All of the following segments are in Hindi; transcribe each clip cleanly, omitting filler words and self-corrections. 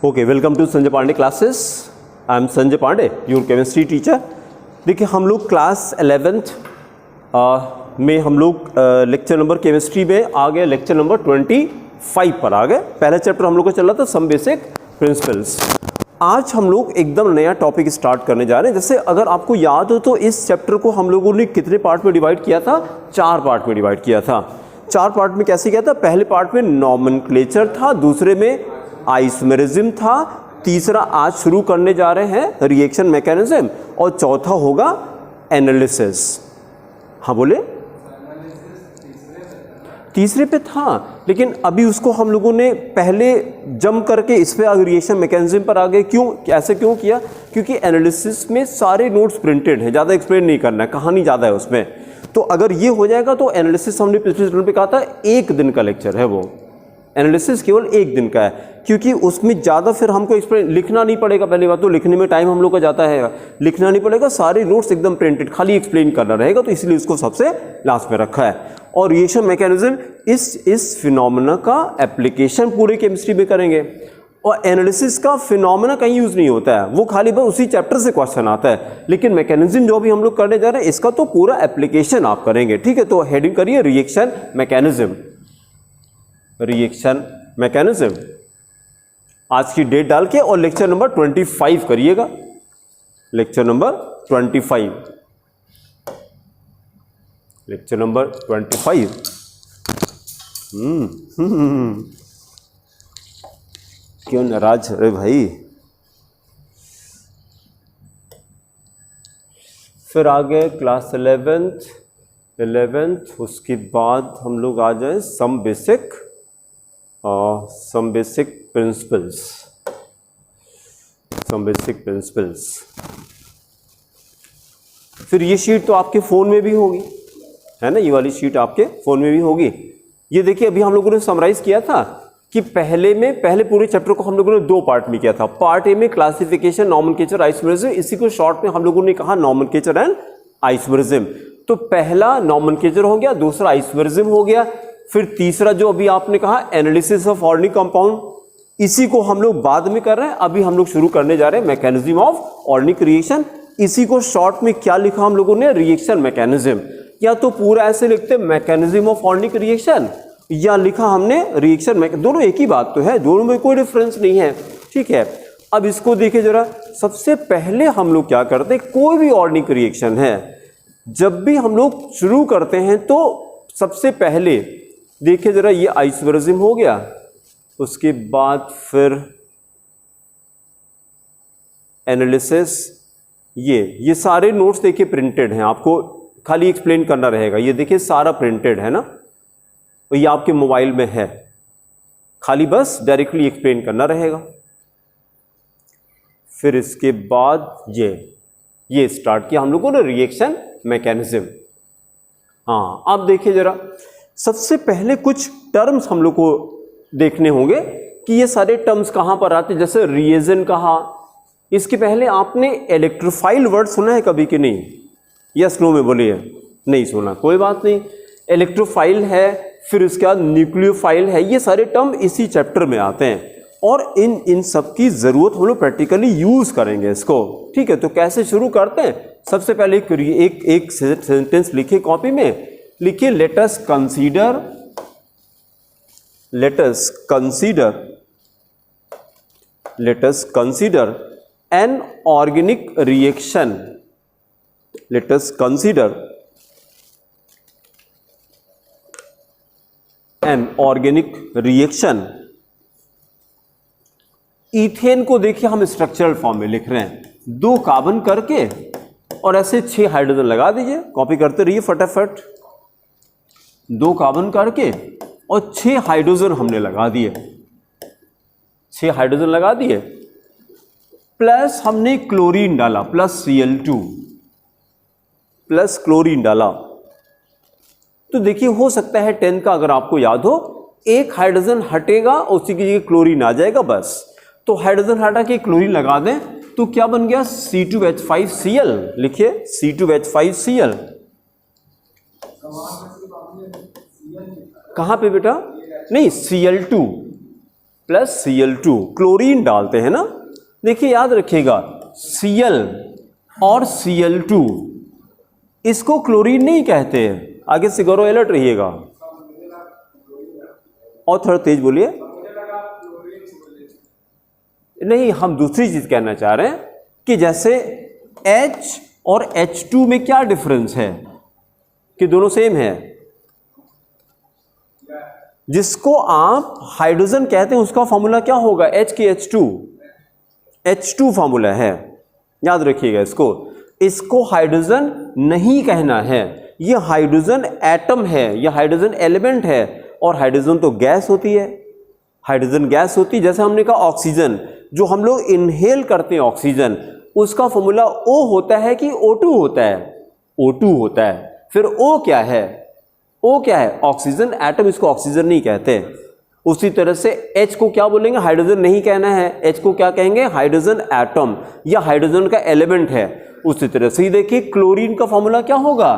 Okay, welcome to Sanjay Pandey classes. I am Sanjay Pandey, your chemistry teacher. देखिए हम लोग क्लास 11th में हम लोग लेक्चर नंबर केमिस्ट्री में आ गए, लेक्चर नंबर 25 पर आ गए। पहला चैप्टर हम लोग का चल रहा था सम बेसिक प्रिंसिपल्स। आज हम लोग एकदम नया टॉपिक स्टार्ट करने जा रहे हैं। जैसे अगर आपको याद हो तो इस चैप्टर को हम लोगों ने कितने पार्ट में डिवाइड किया था? 4 पार्ट में डिवाइड किया था। 4 पार्ट में कैसे किया था? पहले पार्ट में नॉमेनक्लेचर था, दूसरे में आइसोमेरिज्म था, तीसरा आज शुरू करने जा रहे हैं रिएक्शन मैकेनिज्म, और चौथा होगा एनालिसिस। हाँ बोले, तीसरे पे था, लेकिन अभी उसको हम लोगों ने पहले जम करके इस पे रिएक्शन मैकेनिज्म पर आ गए। क्यों, ऐसे क्यों किया? क्योंकि एनालिसिस में सारे नोट्स प्रिंटेड हैं, ज़्यादा एक्सप्लेन नहीं करना है, कहानी ज़्यादा है उसमें। तो अगर ये हो जाएगा तो एनालिसिस, हमने पिछले चैप्टर पे कहा था 1 दिन का लेक्चर है, वो एनालिसिस केवल 1 दिन का है, क्योंकि उसमें ज़्यादा फिर हमको एक्सप्लेन लिखना नहीं पड़ेगा। पहली बात तो लिखने में टाइम हम लोग का जाता है, लिखना नहीं पड़ेगा, सारे नोट्स एकदम प्रिंटेड, खाली एक्सप्लेन करना रहेगा, तो इसलिए इसको सबसे लास्ट में रखा है। और रिएक्शन मैकेनिज्म इस फिनोमेना का एप्लीकेशन पूरे केमिस्ट्री में करेंगे, और एनालिसिस का फिनोमेना कहीं यूज़ नहीं होता है, वो खाली बस उसी चैप्टर से क्वेश्चन आता है। लेकिन मैकेनिज्म जो भी हम लोग करने जा रहे हैं इसका तो पूरा एप्लीकेशन आप करेंगे, ठीक है। तो हेडिंग करिए रिएक्शन मैकेनिज्म, रिएक्शन मैकेनिज्म आज की डेट डाल के, और लेक्चर नंबर 25 करिएगा, लेक्चर नंबर 25, लेक्चर नंबर 25। क्यों नाराज रे भाई? फिर आगे क्लास 11th, उसके बाद हम लोग आ जाए some basic principles, some basic principles. फिर ये शीट तो आपके फ़ोन में भी होगी, है ना, ये वाली शीट आपके फ़ोन में भी होगी। ये देखिए अभी हम लोगों ने समराइज किया था कि पहले पूरे चैप्टर को हम लोगों ने 2 पार्ट में किया था। पार्ट ए में क्लासिफिकेशन, नॉमेनक्लेचर, आइसोमेरिज्म, इसी को शॉर्ट में हम लोगों ने कहा नॉमेनक्लेचर एंड आइसोमेरिज्म। तो पहला नॉमेनक्लेचर हो गया, दूसरा आइसोमेरिज्म हो गया, फिर तीसरा जो अभी आपने कहा एनालिसिस ऑफ ऑर्गेनिक कंपाउंड, इसी को हम लोग बाद में कर रहे हैं। अभी हम लोग शुरू करने जा रहे हैं मैकेनिज्म ऑफ ऑर्गेनिक रिएक्शन। इसी को शॉर्ट में क्या लिखा हम लोगों ने? Reaction mechanism. या तो पूरा ऐसे लिखते मैकेनिज्म ऑफ ऑर्गेनिक रिएक्शन, या लिखा हमने रिएक्शन, दोनों एक ही बात तो है, दोनों में कोई डिफरेंस नहीं है, ठीक है। अब इसको देखिए जरा, सबसे पहले हम लोग क्या करते हैं, कोई भी ऑर्गेनिक रिएक्शन है जब भी हम लोग शुरू करते हैं तो सबसे पहले देखिए जरा, ये आइसोमेरिज्म हो गया, उसके बाद फिर एनालिसिस, ये सारे नोट्स देखिए प्रिंटेड हैं, आपको खाली एक्सप्लेन करना रहेगा। ये देखिए सारा प्रिंटेड है ना, तो ये आपके मोबाइल में है, खाली बस डायरेक्टली एक्सप्लेन करना रहेगा। फिर इसके बाद ये स्टार्ट किया हम लोगों ने रिएक्शन मैकेनिज्म। हाँ, अब देखिए जरा, सबसे पहले कुछ टर्म्स हम लोग को देखने होंगे कि ये सारे टर्म्स कहाँ पर आते हैं। जैसे रिएजेंट कहा, इसके पहले आपने इलेक्ट्रोफाइल वर्ड सुना है कभी कि नहीं? यस नो में बोलिए। नहीं सुना, कोई बात नहीं। इलेक्ट्रोफाइल है, फिर उसके बाद न्यूक्लियोफाइल है, ये सारे टर्म इसी चैप्टर में आते हैं, और इन सब की ज़रूरत हम लोग प्रैक्टिकली यूज़ करेंगे इसको, ठीक है। तो कैसे शुरू करते हैं? सबसे पहले एक सेंटेंस लिखिए कॉपी में, लिखिए let us consider an organic reaction, let us consider an organic reaction। Ethane को देखिए हम स्ट्रक्चरल फॉर्म में लिख रहे हैं, 2 कार्बन करके और ऐसे 6 हाइड्रोजन लगा दीजिए, कॉपी करते रहिए फटाफट। 2 कार्बन करके और 6 हाइड्रोजन हमने लगा दिए, 6 हाइड्रोजन लगा दिए, प्लस हमने क्लोरीन डाला, प्लस Cl2 प्लस क्लोरीन डाला। तो देखिए हो सकता है 10 का, अगर आपको याद हो, 1 हाइड्रोजन हटेगा, उसी की जगह क्लोरीन आ जाएगा बस। तो हाइड्रोजन हटा के क्लोरीन लगा दें तो क्या बन गया? C2H5Cl। लिखिए C2H5Cl। कहाँ पे बेटा? नहीं, Cl2 प्लस Cl2, क्लोरीन डालते हैं ना। देखिए याद रखिएगा, Cl और Cl2 इसको क्लोरीन नहीं कहते हैं। आगे से गौरव अलर्ट रहिएगा और थोड़ा तेज बोलिए। नहीं, हम दूसरी चीज कहना चाह रहे हैं कि जैसे H और H2 में क्या डिफरेंस है कि दोनों सेम है। जिसको आप हाइड्रोजन कहते हैं उसका फॉर्मूला क्या होगा, H की H2 फॉर्मूला है, याद रखिएगा इसको। इसको हाइड्रोजन नहीं कहना है, ये हाइड्रोजन एटम है, ये हाइड्रोजन एलिमेंट है। और हाइड्रोजन तो गैस होती है, हाइड्रोजन गैस होती है। जैसे हमने कहा ऑक्सीजन, जो हम लोग इनहेल करते हैं ऑक्सीजन, उसका फॉर्मूला O होता है कि O2 होता है, O2 होता है। फिर O क्या है, O क्या है, ऑक्सीजन एटम, इसको ऑक्सीजन नहीं कहते। उसी तरह से H को क्या बोलेंगे, हाइड्रोजन नहीं कहना है, H को क्या कहेंगे, हाइड्रोजन एटम या हाइड्रोजन का एलिमेंट है। उसी तरह से देखिए क्लोरीन का फॉर्मूला क्या होगा,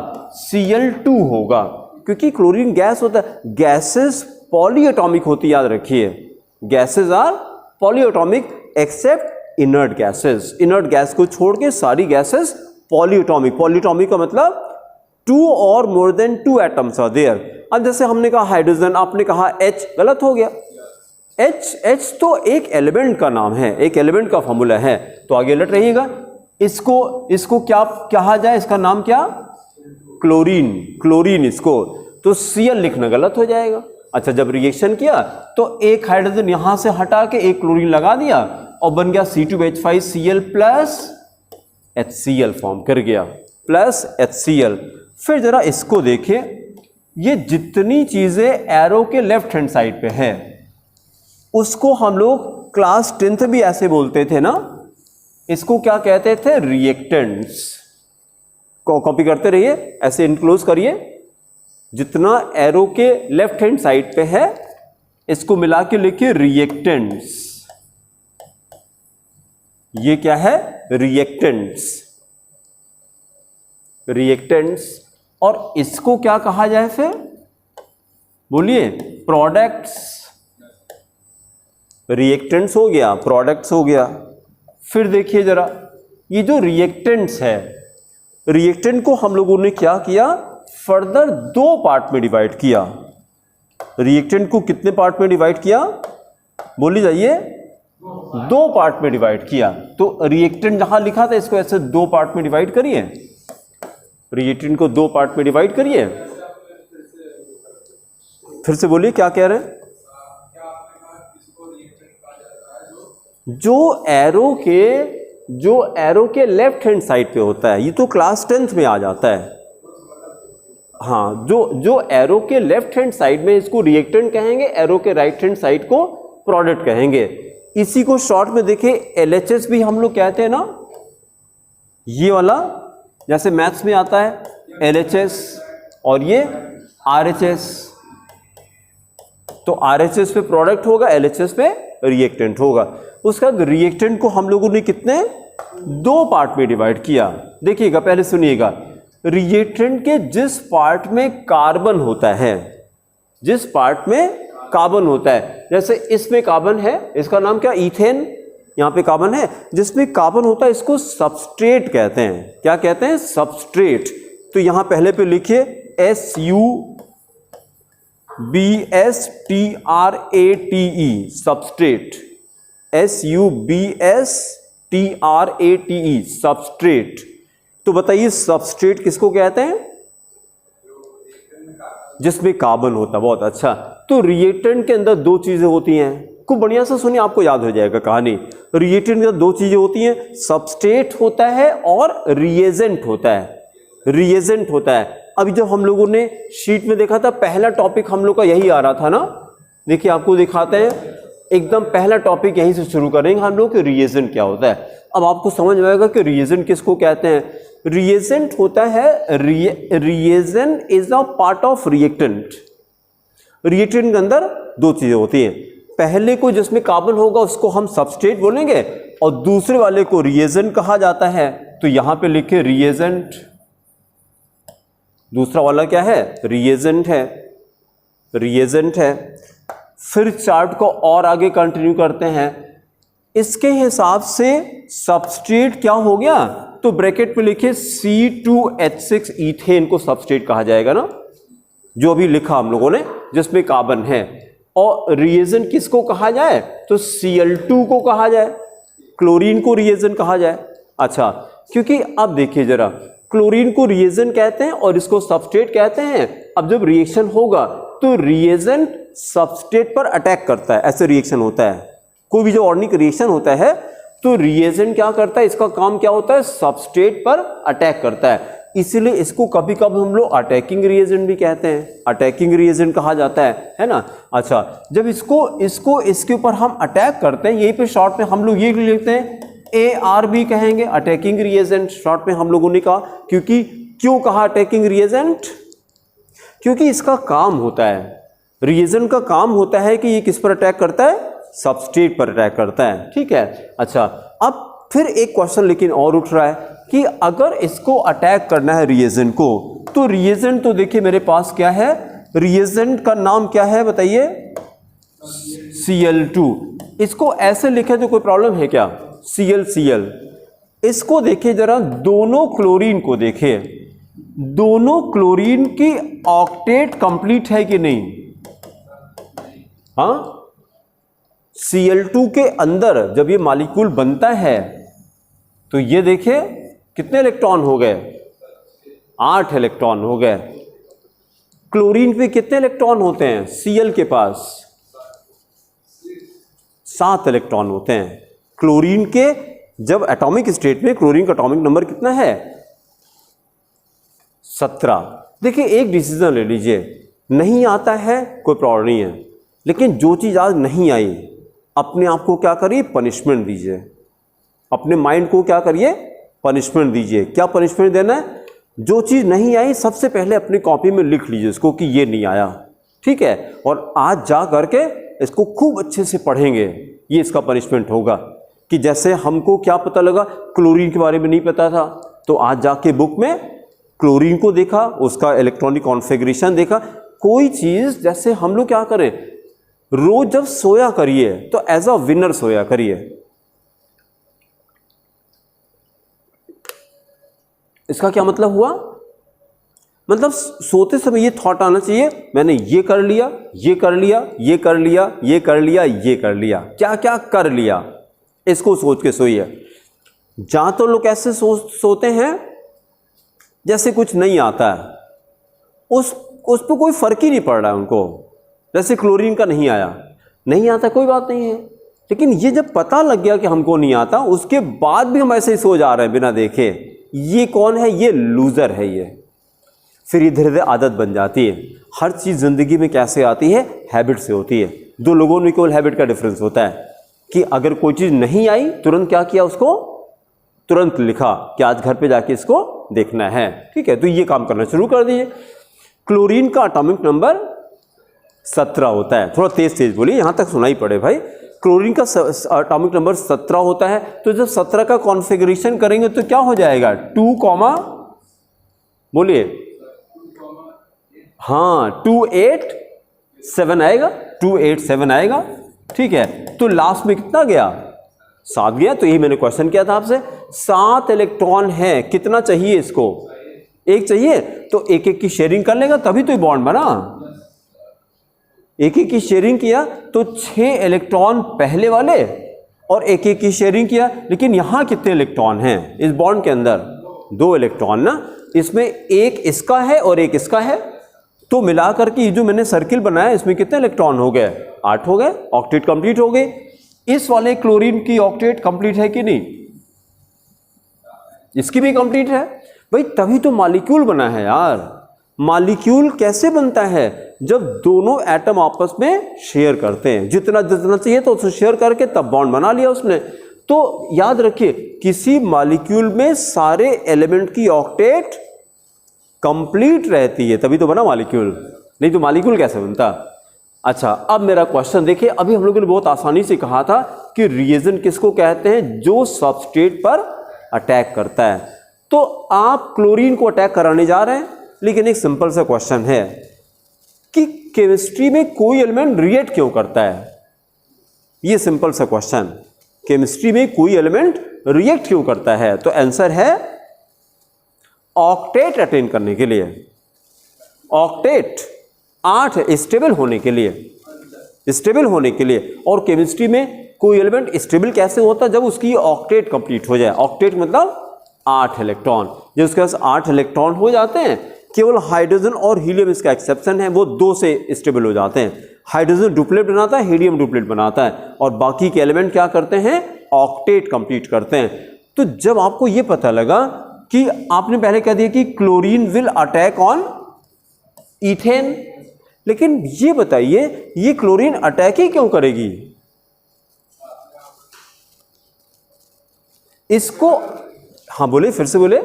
Cl2 होगा, क्योंकि क्लोरीन गैस होता है। गैसेस पॉलीएटॉमिक होती, याद रखिए, gases are polyatomic except inert gases. Inert gas को छोड़ के सारी गैसेस पॉलीएटॉमिक। पॉलीएटॉमिक का मतलब 2 और more than 2 atoms are there. अब जैसे हमने कहा हाइड्रोजन, आपने कहा H, गलत हो गया। H तो एक एलिमेंट का नाम है, एक एलिमेंट का फॉर्मूला है, तो आगे अलर्ट रहिएगा। इसको क्या कहा जाए, इसका नाम क्या, क्लोरीन इसको, तो Cl लिखना गलत हो जाएगा। अच्छा, जब रिएक्शन किया तो एक हाइड्रोजन यहां से हटा के एक क्लोरीन लगा दिया और बन गया C2H5Cl प्लस HCl फॉर्म कर गया, प्लस HCl। फिर जरा इसको देखिए, ये जितनी चीजें एरो के लेफ्ट हैंड साइड पे है उसको हम लोग क्लास 10th भी ऐसे बोलते थे ना, इसको क्या कहते थे, रिएक्टेंट्स। कॉपी करते रहिए, ऐसे इनक्लोज करिए, जितना एरो के लेफ्ट हैंड साइड पे है इसको मिला के लिखिए रिएक्टेंट्स। ये क्या है, रिएक्टेंट्स। और इसको क्या कहा जाए फिर, बोलिए, प्रोडक्ट्स। रिएक्टेंट्स हो गया, प्रोडक्ट्स हो गया। फिर देखिए जरा, ये जो रिएक्टेंट्स है, रिएक्टेंट को हम लोगों ने क्या किया, फर्दर 2 पार्ट में डिवाइड किया। रिएक्टेंट को कितने पार्ट में डिवाइड किया, बोली जाइए, 2 पार्ट में डिवाइड किया। तो रिएक्टेंट जहां लिखा था इसको ऐसे 2 पार्ट में डिवाइड करिए, रिएक्टेंट को 2 पार्ट में डिवाइड करिए। फिर से बोलिए, क्या कह रहे हैं, जो एरो के लेफ्ट हैंड साइड पे होता है, ये तो क्लास 10th में आ जाता है। हाँ, जो एरो के लेफ्ट हैंड साइड में इसको रिएक्टेंट कहेंगे, एरो के राइट हैंड साइड को प्रोडक्ट कहेंगे। इसी को शॉर्ट में देखिए LHS भी हम लोग कहते हैं ना, ये वाला जैसे मैथ्स में आता है LHS और ये RHS। तो RHS पे प्रोडक्ट होगा, LHS पे रिएक्टेंट होगा। उसके बाद रिएक्टेंट को हम लोगों ने कितने, 2 पार्ट में डिवाइड किया। देखिएगा, पहले सुनिएगा, रिएक्टेंट के जिस पार्ट में कार्बन होता है, जिस पार्ट में कार्बन होता है, जैसे इसमें कार्बन है, इसका नाम क्या, ईथेन, यहां पे कार्बन है, जिसमें कार्बन होता है इसको सबस्ट्रेट कहते हैं। क्या कहते हैं, सबस्ट्रेट। तो यहां पहले पे लिखिए SUBSTRATE, सबस्ट्रेट, SUBSTRATE, सबस्ट्रेट। तो बताइए सबस्ट्रेट किसको कहते हैं, जिसमें कार्बन होता है। बहुत अच्छा। तो रिएक्टेंट के अंदर 2 चीजें होती हैं, खूब बढ़िया से सुनिए, आपको याद हो जाएगा कहानी। रिएक्टेंट के अंदर 2 चीजें होती हैं, सबस्ट्रेट होता है और रिएजेंट होता है, रिएजेंट होता है। अभी जब हम लोगों ने शीट में देखा था, पहला टॉपिक हम लोग का यही आ रहा था ना, देखिए आपको दिखाते हैं, एकदम पहला टॉपिक यहीं से शुरू करेंगे हम लोग कि रिएजेंट क्या होता है। अब आपको समझ में आएगा कि रिएजेंट किसको कहते हैं। रिएजेंट होता है, reagent is a part of reactant. Reactant के अंदर 2 चीजें होती हैं, पहले को जिसमें कार्बन होगा उसको हम सबस्ट्रेट बोलेंगे और दूसरे वाले को रिएजेंट कहा जाता है। तो यहां पे लिखे रिएजेंट, दूसरा वाला क्या है, रिएजेंट है, रिएजेंट है। फिर चार्ट को और आगे कंटिन्यू करते हैं। इसके हिसाब से सबस्ट्रेट क्या हो गया, तो ब्रैकेट में लिखे C2H6 इथेन को सबस्ट्रेट कहा जाएगा ना, जो अभी लिखा हम लोगों ने, जिसमें कार्बन है। और रिएजेंट किसको कहा जाए, तो Cl2 को कहा जाए, क्लोरीन को रिएजेंट कहा जाए। अच्छा, क्योंकि अब देखिए जरा, क्लोरीन को रिएजेंट कहते हैं और इसको सबस्ट्रेट कहते हैं। अब जब रिएक्शन होगा तो रिएजेंट सबस्ट्रेट पर अटैक करता है, ऐसे रिएक्शन होता है। कोई भी जो ऑर्गेनिक रिएक्शन होता है तो रिएजेंट क्या करता है, इसका काम क्या होता है, सबस्ट्रेट पर अटैक करता है। इसीलिए इसको कभी कभी हम लोग अटैकिंग रिएजेंट भी कहते हैं, अटैकिंग रिएजेंट कहा जाता है ना। अच्छा, जब इसको इसके ऊपर हम अटैक करते हैं, यहीं पे शॉर्ट में हम लोग ये लिखते हैं ARB कहेंगे, अटैकिंग रिएजेंट शॉर्ट में हम लोगों ने कहा। क्योंकि क्यों कहा अटैकिंग रिएजेंट, क्योंकि इसका काम होता है, रिएजेंट का काम होता है कि ये किस पर अटैक करता है, सबस्ट्रेट पर अटैक करता है। ठीक है। अच्छा, अब फिर एक क्वेश्चन लेकिन और उठ रहा है कि अगर इसको अटैक करना है रिएजेंट को, तो रिएजेंट तो देखिए मेरे पास क्या है, रिएजेंट का नाम क्या है बताइए, Cl2। इसको ऐसे लिखे तो कोई प्रॉब्लम है क्या, Cl। इसको देखिए जरा, दोनों क्लोरीन को देखिए, दोनों क्लोरीन की ऑक्टेट कंप्लीट है कि नहीं। हाँ, Cl2 के अंदर जब ये मॉलिक्यूल बनता है तो ये देखिए कितने इलेक्ट्रॉन हो गए, 8 इलेक्ट्रॉन हो गए। क्लोरीन पे कितने इलेक्ट्रॉन होते हैं, Cl के पास 7 इलेक्ट्रॉन होते हैं। क्लोरीन के जब एटॉमिक स्टेट में क्लोरीन का एटॉमिक नंबर कितना है, 17। देखिए एक डिसीजन ले लीजिए, नहीं आता है कोई प्रॉब्लम नहीं है, लेकिन जो चीज़ आज नहीं आई, अपने आप को क्या करिए, पनिशमेंट दीजिए, अपने माइंड को क्या करिए, पनिशमेंट दीजिए। क्या पनिशमेंट देना है, जो चीज़ नहीं आई सबसे पहले अपनी कॉपी में लिख लीजिए इसको कि ये नहीं आया। ठीक है, और आज जा करके इसको खूब अच्छे से पढ़ेंगे, ये इसका पनिशमेंट होगा। कि जैसे हमको क्या पता लगा, क्लोरीन के बारे में नहीं पता था, तो आज जाके बुक में क्लोरीन को देखा, उसका इलेक्ट्रॉनिक कॉन्फ़िगरेशन देखा। कोई चीज़ जैसे हम लोग क्या करें, रोज जब सोया करिए तो एज अ विनर सोया करिए। इसका क्या मतलब हुआ, मतलब सोते समय ये थॉट आना चाहिए, मैंने ये कर लिया, ये कर लिया, ये कर लिया, ये कर लिया, ये कर लिया, क्या क्या कर लिया, इसको सोच के सोइए। जहां तो लोग ऐसे सोते हैं जैसे कुछ नहीं आता है, उस पर कोई फर्क ही नहीं पड़ रहा है उनको। जैसे क्लोरीन का नहीं आया, नहीं आता कोई बात नहीं है, लेकिन ये जब पता लग गया कि हमको नहीं आता, उसके बाद भी हम ऐसे ही सो जा रहे हैं बिना देखे, ये कौन है, ये लूजर है ये। फिर ये धीरे धीरे आदत बन जाती है। हर चीज़ ज़िंदगी में कैसे आती है, हैबिट से होती है। दो लोगों में केवल हैबिट का डिफरेंस होता है कि अगर कोई चीज़ नहीं आई, तुरंत क्या किया, उसको तुरंत लिखा कि आज घर पे जाके इसको देखना है। ठीक है, तो ये काम करना शुरू कर दीजिए। क्लोरीन का एटॉमिक नंबर 17 होता है। थोड़ा तेज तेज बोलिए, यहाँ तक सुनाई पड़े भाई। क्लोरीन का एटॉमिक नंबर 17 होता है। तो जब 17 का कॉन्फ़िगरेशन करेंगे तो क्या हो जाएगा, 2, बोलिए, हाँ 287 आएगा, 287 आएगा। ठीक है, तो लास्ट में कितना गया, 7 गया। तो यही मैंने क्वेश्चन किया था आपसे, 7 इलेक्ट्रॉन है, कितना चाहिए इसको, 1 चाहिए। तो एक एक की शेयरिंग कर लेगा तभी तो बॉन्ड बना। एक एक की शेयरिंग किया तो 6 इलेक्ट्रॉन पहले वाले और एक एक की शेयरिंग किया। लेकिन यहां कितने इलेक्ट्रॉन हैं इस बॉन्ड के अंदर, 2 इलेक्ट्रॉन ना, इसमें एक इसका है और एक इसका है। तो मिलाकर के जो मैंने सर्किल बनाया इसमें कितने इलेक्ट्रॉन हो गए, 8 हो गए, ऑक्टेट कंप्लीट हो गए। इस वाले क्लोरीन की ऑक्टेट कंप्लीट है कि नहीं, इसकी भी कंप्लीट है भाई, तभी तो मॉलिक्यूल बना है यार। मॉलिक्यूल कैसे बनता है, जब दोनों एटम आपस में शेयर करते हैं, जितना जितना चाहिए तो उसको शेयर करके तब बॉन्ड बना लिया उसने। तो याद रखिए, किसी मॉलिक्यूल में सारे एलिमेंट की ऑक्टेट कंप्लीट रहती है, तभी तो बना मॉलिक्यूल, नहीं तो मॉलिक्यूल कैसे बनता। अच्छा, अब मेरा क्वेश्चन देखिए, अभी हम लोगों ने बहुत आसानी से कहा था कि रिएजेंट किसको कहते हैं, जो सबस्ट्रेट पर अटैक करता है। तो आप क्लोरीन को अटैक कराने जा रहे हैं, लेकिन एक सिंपल सा क्वेश्चन है कि केमिस्ट्री में कोई एलिमेंट रिएक्ट क्यों करता है? ये सिंपल सा क्वेश्चन, केमिस्ट्री में कोई एलिमेंट रिएक्ट क्यों करता है? तो आंसर है ऑक्टेट अटेन करने के लिए। ऑक्टेट 8 स्टेबल होने के लिए, स्टेबल होने के लिए। और केमिस्ट्री में कोई एलिमेंट स्टेबल कैसे होता है? जब उसकी ऑक्टेट कंप्लीट हो जाए। ऑक्टेट मतलब 8 इलेक्ट्रॉन। जब उसके पास 8 इलेक्ट्रॉन हो जाते हैं, केवल हाइड्रोजन और हीलियम इसका एक्सेप्शन है, वो 2 से स्टेबल हो जाते हैं। हाइड्रोजन डुप्लेट बनाता है, हीलियम डुप्लेट बनाता है, और बाकी के एलिमेंट क्या करते हैं? ऑक्टेट कंप्लीट करते हैं। तो जब आपको ये पता लगा कि आपने पहले कह दिया कि chlorine will attack on ethane, लेकिन ये बताइए ये क्लोरीन अटैक ही क्यों करेगी? इसको, हाँ बोले, फिर से बोले।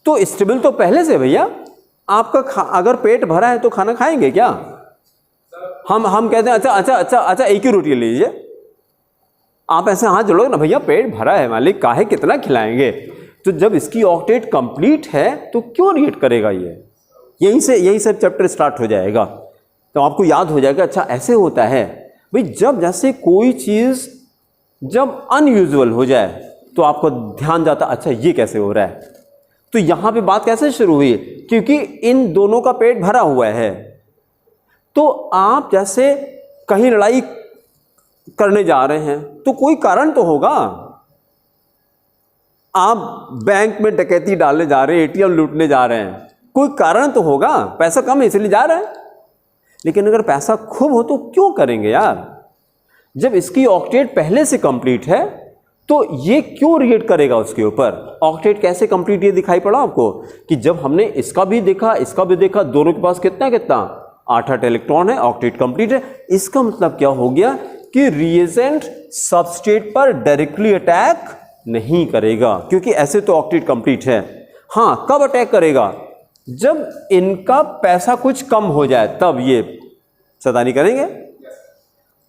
तो स्टेबल तो पहले से भैया। आपका अगर पेट भरा है तो खाना खाएंगे क्या? हम कहते हैं अच्छा एक ही रोटी लीजिए। आप ऐसे हाथ जोड़ो ना, भैया पेट भरा है मालिक, काहे कितना खिलाएंगे? तो जब इसकी ऑक्टेट कंप्लीट है तो क्यों रिएक्ट करेगा ये? यहीं से चैप्टर स्टार्ट हो जाएगा। तो आपको याद हो जाएगा अच्छा ऐसे होता है भाई। जब जैसे कोई चीज जब अनयूजुअल हो जाए तो आपको ध्यान जाता अच्छा ये कैसे हो रहा है। तो यहां पे बात कैसे शुरू हुई? क्योंकि इन दोनों का पेट भरा हुआ है। तो आप जैसे कहीं लड़ाई करने जा रहे हैं तो कोई कारण तो होगा। आप बैंक में डकैती डालने जा रहे हैं, एटीएम लूटने जा रहे हैं, कोई कारण तो होगा। पैसा कम है इसलिए जा रहे हैं। लेकिन अगर पैसा खूब हो तो क्यों करेंगे यार? जब इसकी ऑक्टेट पहले से कंप्लीट है तो ये क्यों रिएक्ट करेगा उसके ऊपर? ऑक्टेट कैसे कंप्लीट ये दिखाई पड़ा आपको कि जब हमने इसका भी देखा इसका भी देखा, दोनों के पास कितना 8 इलेक्ट्रॉन है, ऑक्टेट कंप्लीट है। इसका मतलब क्या हो गया कि रिएजेंट सबस्ट्रेट पर डायरेक्टली अटैक नहीं करेगा, क्योंकि ऐसे तो ऑक्टेट कंप्लीट है। हाँ, कब अटैक करेगा? जब इनका पैसा कुछ कम हो जाए तब ये सतानी करेंगे।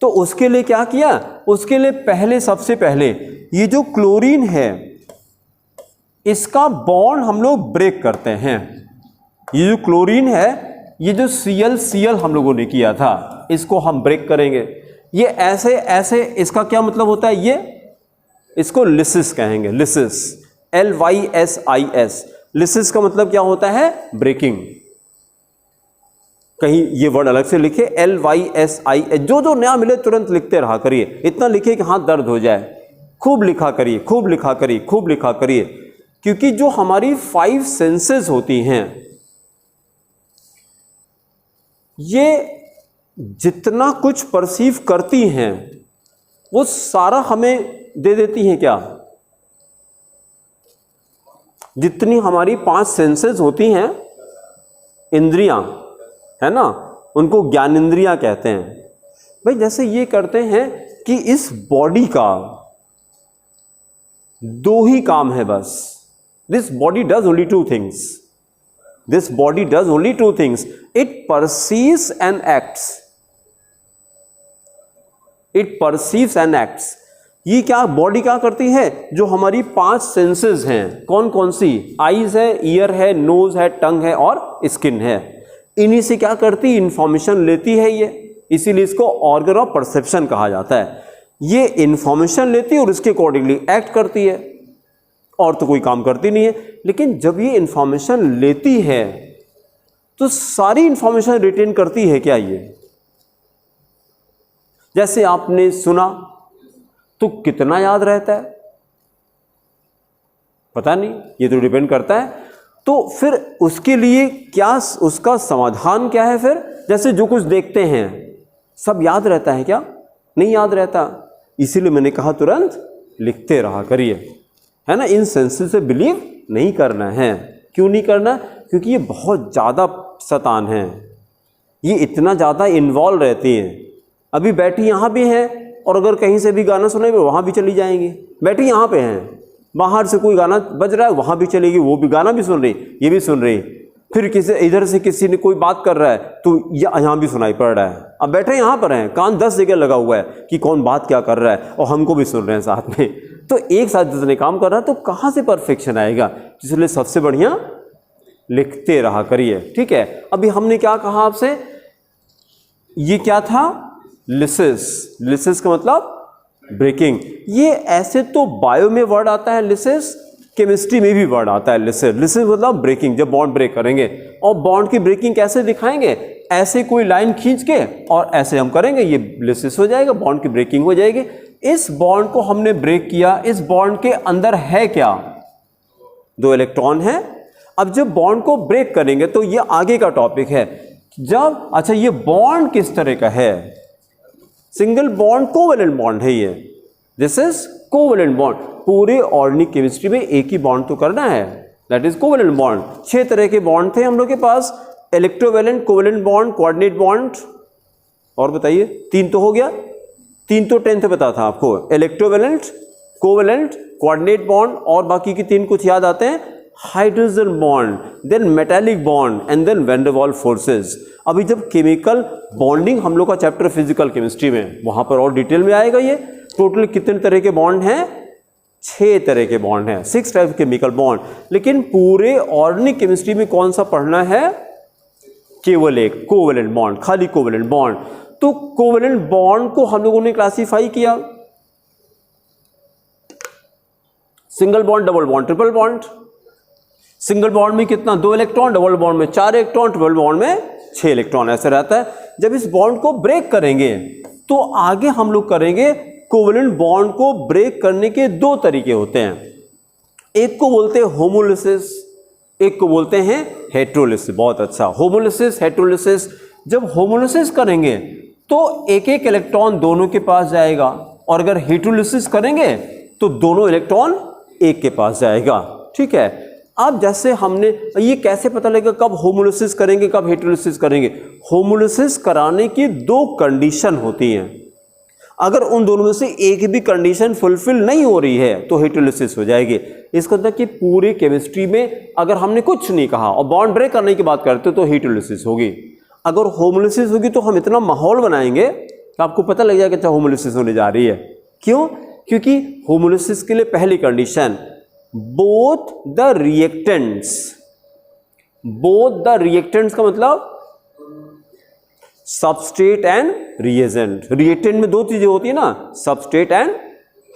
तो उसके लिए क्या किया? उसके लिए सबसे पहले ये जो क्लोरीन है इसका बॉन्ड हम लोग ब्रेक करते हैं। ये जो क्लोरीन है, ये जो Cl हम लोगों ने किया था, इसको हम ब्रेक करेंगे। ये ऐसे इसका क्या मतलब होता है? ये इसको लिसिस कहेंगे, लिसिस, LYSIS। लिसिस का मतलब क्या होता है? ब्रेकिंग। कहीं ये वर्ड अलग से लिखे, LYSIS। जो नया मिले तुरंत लिखते रहा करिए, इतना लिखे कि हाथ दर्द हो जाए। खूब लिखा करिए, खूब लिखा करिए, खूब लिखा करिए, क्योंकि जो हमारी 5 सेंसेस होती हैं, ये जितना कुछ परसीव करती हैं वो सारा हमें दे देती हैं। क्या? जितनी हमारी 5 सेंसेस होती हैं, इंद्रियां है ना, उनको ज्ञानेंद्रियां कहते हैं। भाई जैसे ये करते हैं कि इस बॉडी का 2 ही काम है बस। This body does only 2 things. This body does only 2 things. It perceives and acts. It perceives and acts. ये क्या बॉडी क्या करती है? जो हमारी 5 सेंसेस हैं, कौन कौन सी? आईज है, ईयर है, नोज है, टंग है और स्किन है। इन्हीं से क्या करती? इंफॉर्मेशन लेती है ये, इसीलिए इसको ऑर्गन ऑफ परसेप्शन कहा जाता है। ये इंफॉर्मेशन लेती है और उसके अकॉर्डिंगली एक्ट करती है, और तो कोई काम करती नहीं है। लेकिन जब ये इंफॉर्मेशन लेती है तो सारी इंफॉर्मेशन रिटेन करती है क्या? ये जैसे आपने सुना तो कितना याद रहता है पता नहीं, ये तो डिपेंड करता है। तो फिर उसके लिए क्या, उसका समाधान क्या है? फिर जैसे जो कुछ देखते हैं सब याद रहता है क्या? नहीं याद रहता। इसीलिए मैंने कहा तुरंत लिखते रहा करिए, है ना। इन सेंसेस से बिलीव नहीं करना है। क्यों नहीं करना? क्योंकि ये बहुत ज़्यादा शैतान है, ये इतना ज़्यादा इन्वॉल्व रहती हैं। अभी बैठी यहाँ भी हैं और अगर कहीं से भी गाना सुने वहाँ भी चली जाएंगी। बैठी यहाँ पे हैं, बाहर से कोई गाना बज रहा है वहाँ भी चलेगी, वो भी गाना भी सुन रही, ये भी सुन रही। फिर किसी इधर से किसी ने कोई बात कर रहा है तो यहाँ भी सुनाई पड़ रहा है। अब बैठे यहाँ पर हैं, कान 10 जगह लगा हुआ है कि कौन बात क्या कर रहा है, और हमको भी सुन रहे हैं साथ में। तो एक साथ जितने काम कर रहा है तो कहाँ से परफेक्शन आएगा? इसलिए सबसे बढ़िया लिखते रहा करिए, ठीक है। अभी हमने क्या कहा आपसे ये क्या था? लिसिस। लिसिस का मतलब ब्रेकिंग। ये ऐसे तो बायो में वर्ड आता है लिसिस, केमिस्ट्री में भी वर्ड आता है लिसिस। लिसिस मतलब ब्रेकिंग, जब बॉन्ड ब्रेक करेंगे। और बॉन्ड की ब्रेकिंग कैसे दिखाएंगे? ऐसे कोई लाइन खींच के और ऐसे हम करेंगे, ये लिसिस हो जाएगा, बॉन्ड की ब्रेकिंग हो जाएगी। इस बॉन्ड को हमने ब्रेक किया, इस बॉन्ड के अंदर है क्या? 2 इलेक्ट्रॉन है। अब जब बॉन्ड को ब्रेक करेंगे तो ये आगे का टॉपिक है। जब अच्छा ये बॉन्ड किस तरह का है? सिंगल बॉन्ड कोवेलेंट बॉन्ड है ये। This is covalent bond. पूरे ऑर्गेनिक केमिस्ट्री में एक ही बॉन्ड तो करना है, दैट इज कोवेलेंट बॉन्ड। 6 तरह के बॉन्ड थे हम लोग के पास, electrovalent, covalent bond, coordinate bond, और बताइए 3 तो हो गया। 3 तो 10th पता था आपको, इलेक्ट्रोवेलेंट, कोवेलेंट, कोऑर्डिनेट बॉन्ड, और बाकी के 3 कुछ याद आते हैं? Hydrogen bond, then metallic bond and then van der Waals forces. अभी जब केमिकल बॉन्डिंग हम लोग का चैप्टर फिजिकल केमिस्ट्री में, वहां पर और डिटेल में आएगा। ये टोटल कितने तरह के बॉन्ड हैं? 6 तरह के बॉन्ड हैं, 6 टाइप केमिकल बॉन्ड। लेकिन पूरे ऑर्गेनिक केमिस्ट्री में कौन सा पढ़ना है? केवल एक, कोवेलेंट बॉन्ड, खाली कोवेलेंट बॉन्ड। तो कोवेलेंट बॉन्ड को हम लोगों ने क्लासिफाई किया, single bond, double bond, triple bond. Single bond में कितना? 2 इलेक्ट्रॉन, डबल बॉन्ड में 4 इलेक्ट्रॉन, ट्रिपल बॉन्ड में 6 इलेक्ट्रॉन, ऐसे रहता है। जब इस बॉन्ड को ब्रेक करेंगे तो आगे हम लोग करेंगे, कोवेलेंट बॉन्ड को ब्रेक करने के 2 तरीके होते हैं। एक को बोलते हैं होमोलिसिस, एक को बोलते हैं हेटेरोलिसिस। बहुत अच्छा, होमोलिसिस, हेटेरोलिसिस। जब होमोलिसिस करेंगे तो एक एक इलेक्ट्रॉन दोनों के पास जाएगा, और अगर हेटेरोलिसिस करेंगे तो दोनों इलेक्ट्रॉन एक के पास जाएगा। ठीक है। अब जैसे हमने, ये कैसे पता लगेगा कब होमोलिसिस करेंगे, कब हेटेरोलिसिस करेंगे? होमोलिसिस कराने की 2 कंडीशन होती हैं। अगर उन दोनों में से एक भी कंडीशन फुलफिल नहीं हो रही है तो हेटेरोलिसिस हो जाएगी। इसका मतलब कि पूरी केमिस्ट्री में अगर हमने कुछ नहीं कहा और बॉन्ड ब्रेक करने की बात करते तो हेटेरोलिसिस होगी। अगर होमोलिसिस होगी तो हम इतना माहौल बनाएंगे कि आपको पता लग जाएगा अच्छा होमोलिसिस होने जा रही है। क्यों? क्योंकि होमोलिसिस के लिए पहली condition, both the reactants. Both the reactants का मतलब सबस्ट्रेट एंड रिएजेंट। रिएक्टेंट में 2 चीजें होती है ना, सबस्ट्रेट एंड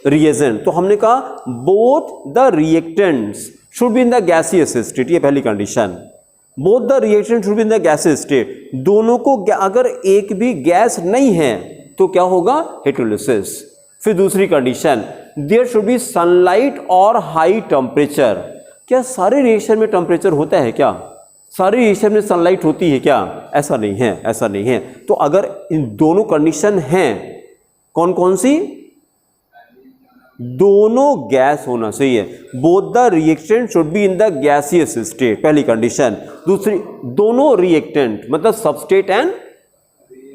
रिएजेंट। तो हमने कहा both the reactants should be in the gaseous state, ये पहली condition. Both the reactant should be in the gaseous state. दोनों को अगर एक भी गैस नहीं है तो क्या होगा? हेटेरोलिसिस। फिर दूसरी condition, there should be sunlight और हाई टेम्परेचर। क्या सारे रिएक्शन में टेम्परेचर होता है? क्या सारे रिएक्शन में सनलाइट होती है क्या? ऐसा नहीं है, ऐसा नहीं है। तो अगर इन दोनों कंडीशन हैं, कौन कौन सी? दोनों गैस होना चाहिए। Both the reactant should be in the gaseous state, पहली कंडीशन। दूसरी, दोनों रिएक्टेंट मतलब सबस्ट्रेट एंड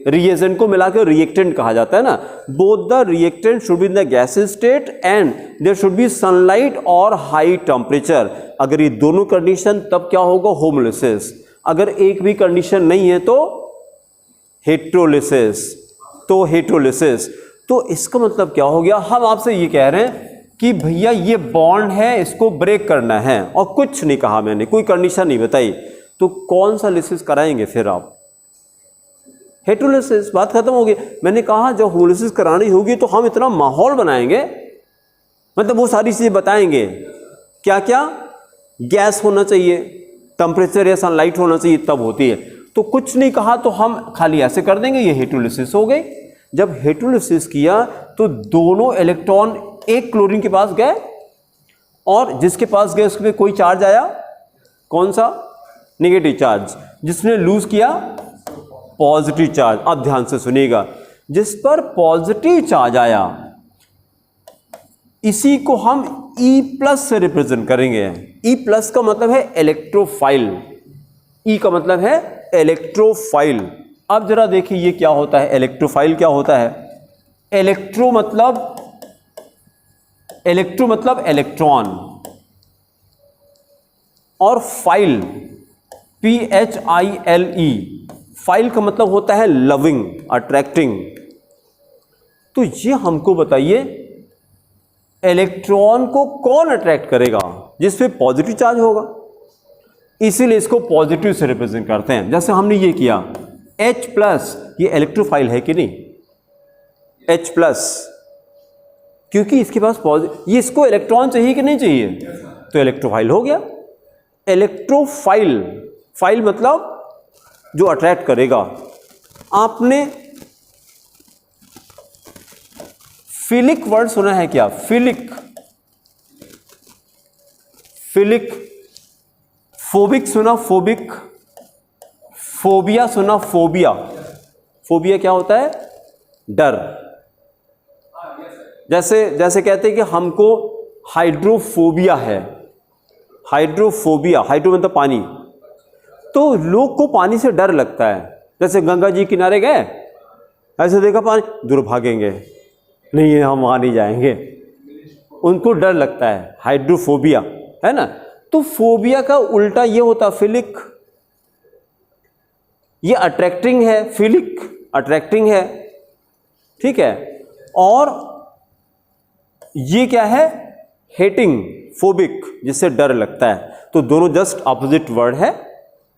रिएजेंट को मिलाकर रिएक्टेंट कहा जाता है ना। Both the reactant should be in the gaseous state and there should be sunlight और हाई टेम्परेचर। अगर ये दोनों कंडीशन, तब क्या होगा? होमोलिसिस। अगर एक भी कंडीशन नहीं है तो हेटेरोलिसिस। तो हेटेरोलिसिस। तो इसका मतलब क्या हो गया? हम आपसे ये कह रहे हैं कि भैया ये बॉन्ड है, इसको ब्रेक करना है, और कुछ नहीं कहा मैंने, कोई कंडीशन नहीं बताई, तो कौन सा लिसिस कराएंगे फिर आप? हेटेरोलिसिस। बात खत्म हो गई। मैंने कहा जब होमोलिसिस करानी होगी तो हम इतना माहौल बनाएंगे, मतलब वो सारी चीजें बताएंगे, क्या क्या गैस होना चाहिए, टेम्परेचर या सनलाइट होना चाहिए, तब होती है। तो कुछ नहीं कहा तो हम खाली ऐसे कर देंगे, ये हेटेरोलिसिस हो गई। जब हेटेरोलिसिस किया तो दोनों इलेक्ट्रॉन एक क्लोरीन के पास गए, और जिसके पास गए उसमें कोई चार्ज आया, कौन सा? Negative charge. जिसने लूज किया, पॉजिटिव चार्ज। अब ध्यान से सुनिएगा, जिस पर पॉजिटिव चार्ज आया इसी को हम E+ से रिप्रेजेंट करेंगे। E+ का मतलब है इलेक्ट्रोफाइल, E का मतलब है इलेक्ट्रोफाइल। अब जरा देखिए ये क्या होता है, इलेक्ट्रोफाइल क्या होता है? इलेक्ट्रो मतलब इलेक्ट्रॉन, और फाइल PHILE, फाइल का मतलब होता है लविंग, अट्रैक्टिंग। तो ये हमको बताइए इलेक्ट्रॉन को कौन अट्रैक्ट करेगा? जिस पे पॉजिटिव चार्ज होगा, इसीलिए इसको पॉजिटिव से रिप्रेजेंट करते हैं। जैसे हमने ये किया, H प्लस ये इलेक्ट्रोफाइल है कि नहीं? H प्लस, क्योंकि इसके पास पॉजिटिव, ये इसको इलेक्ट्रॉन चाहिए कि नहीं चाहिए, तो इलेक्ट्रोफाइल हो गया। इलेक्ट्रोफाइल, फाइल मतलब जो अट्रैक्ट करेगा। आपने फिलिक वर्ड सुना है क्या? Philic, philic. फोबिक सुना? फोबिक। फोबिया सुना? फोबिया। फोबिया क्या होता है? डर। जैसे कहते हैं कि हमको हाइड्रोफोबिया है। हाइड्रोफोबिया, हाइड्रो मतलब पानी, तो लोग को पानी से डर लगता है। जैसे गंगा जी किनारे गए, ऐसे देखा पानी, दूर भागेंगे, नहीं हम वहां नहीं जाएंगे, उनको डर लगता है, हाइड्रोफोबिया, है ना। तो फोबिया का उल्टा ये होता फिलिक। ये अट्रैक्टिंग है, फिलिक अट्रैक्टिंग है, ठीक है। और ये क्या है? हेटिंग, फोबिक, जिससे डर लगता है। तो दोनों जस्ट ऑपोजिट वर्ड है।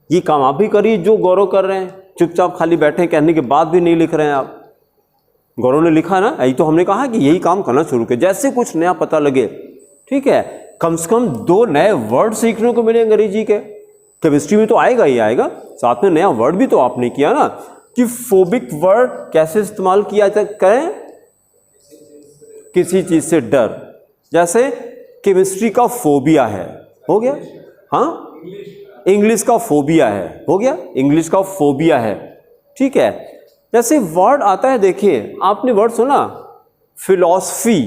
ये काम आप भी करिए जो गौरव कर रहे हैं, चुपचाप खाली बैठे, कहने के बाद भी नहीं लिख रहे हैं आप। गौरव ने लिखा ना, यही तो हमने कहा कि यही काम करना शुरू करें, जैसे कुछ नया पता लगे, ठीक है। कम से कम 2 नए वर्ड सीखने को मिले अंग्रेजी के। केमिस्ट्री में तो आएगा ही आएगा, साथ में नया वर्ड भी तो आपने किया ना, कि फोबिक वर्ड कैसे इस्तेमाल किया करें, किसी चीज से डर। जैसे केमिस्ट्री का फोबिया है, हो गया। हाँ, इंग्लिश का फोबिया है, हो गया। इंग्लिश का फोबिया है, ठीक है। जैसे वर्ड आता है, देखिए आपने वर्ड सुना फिलॉसफी,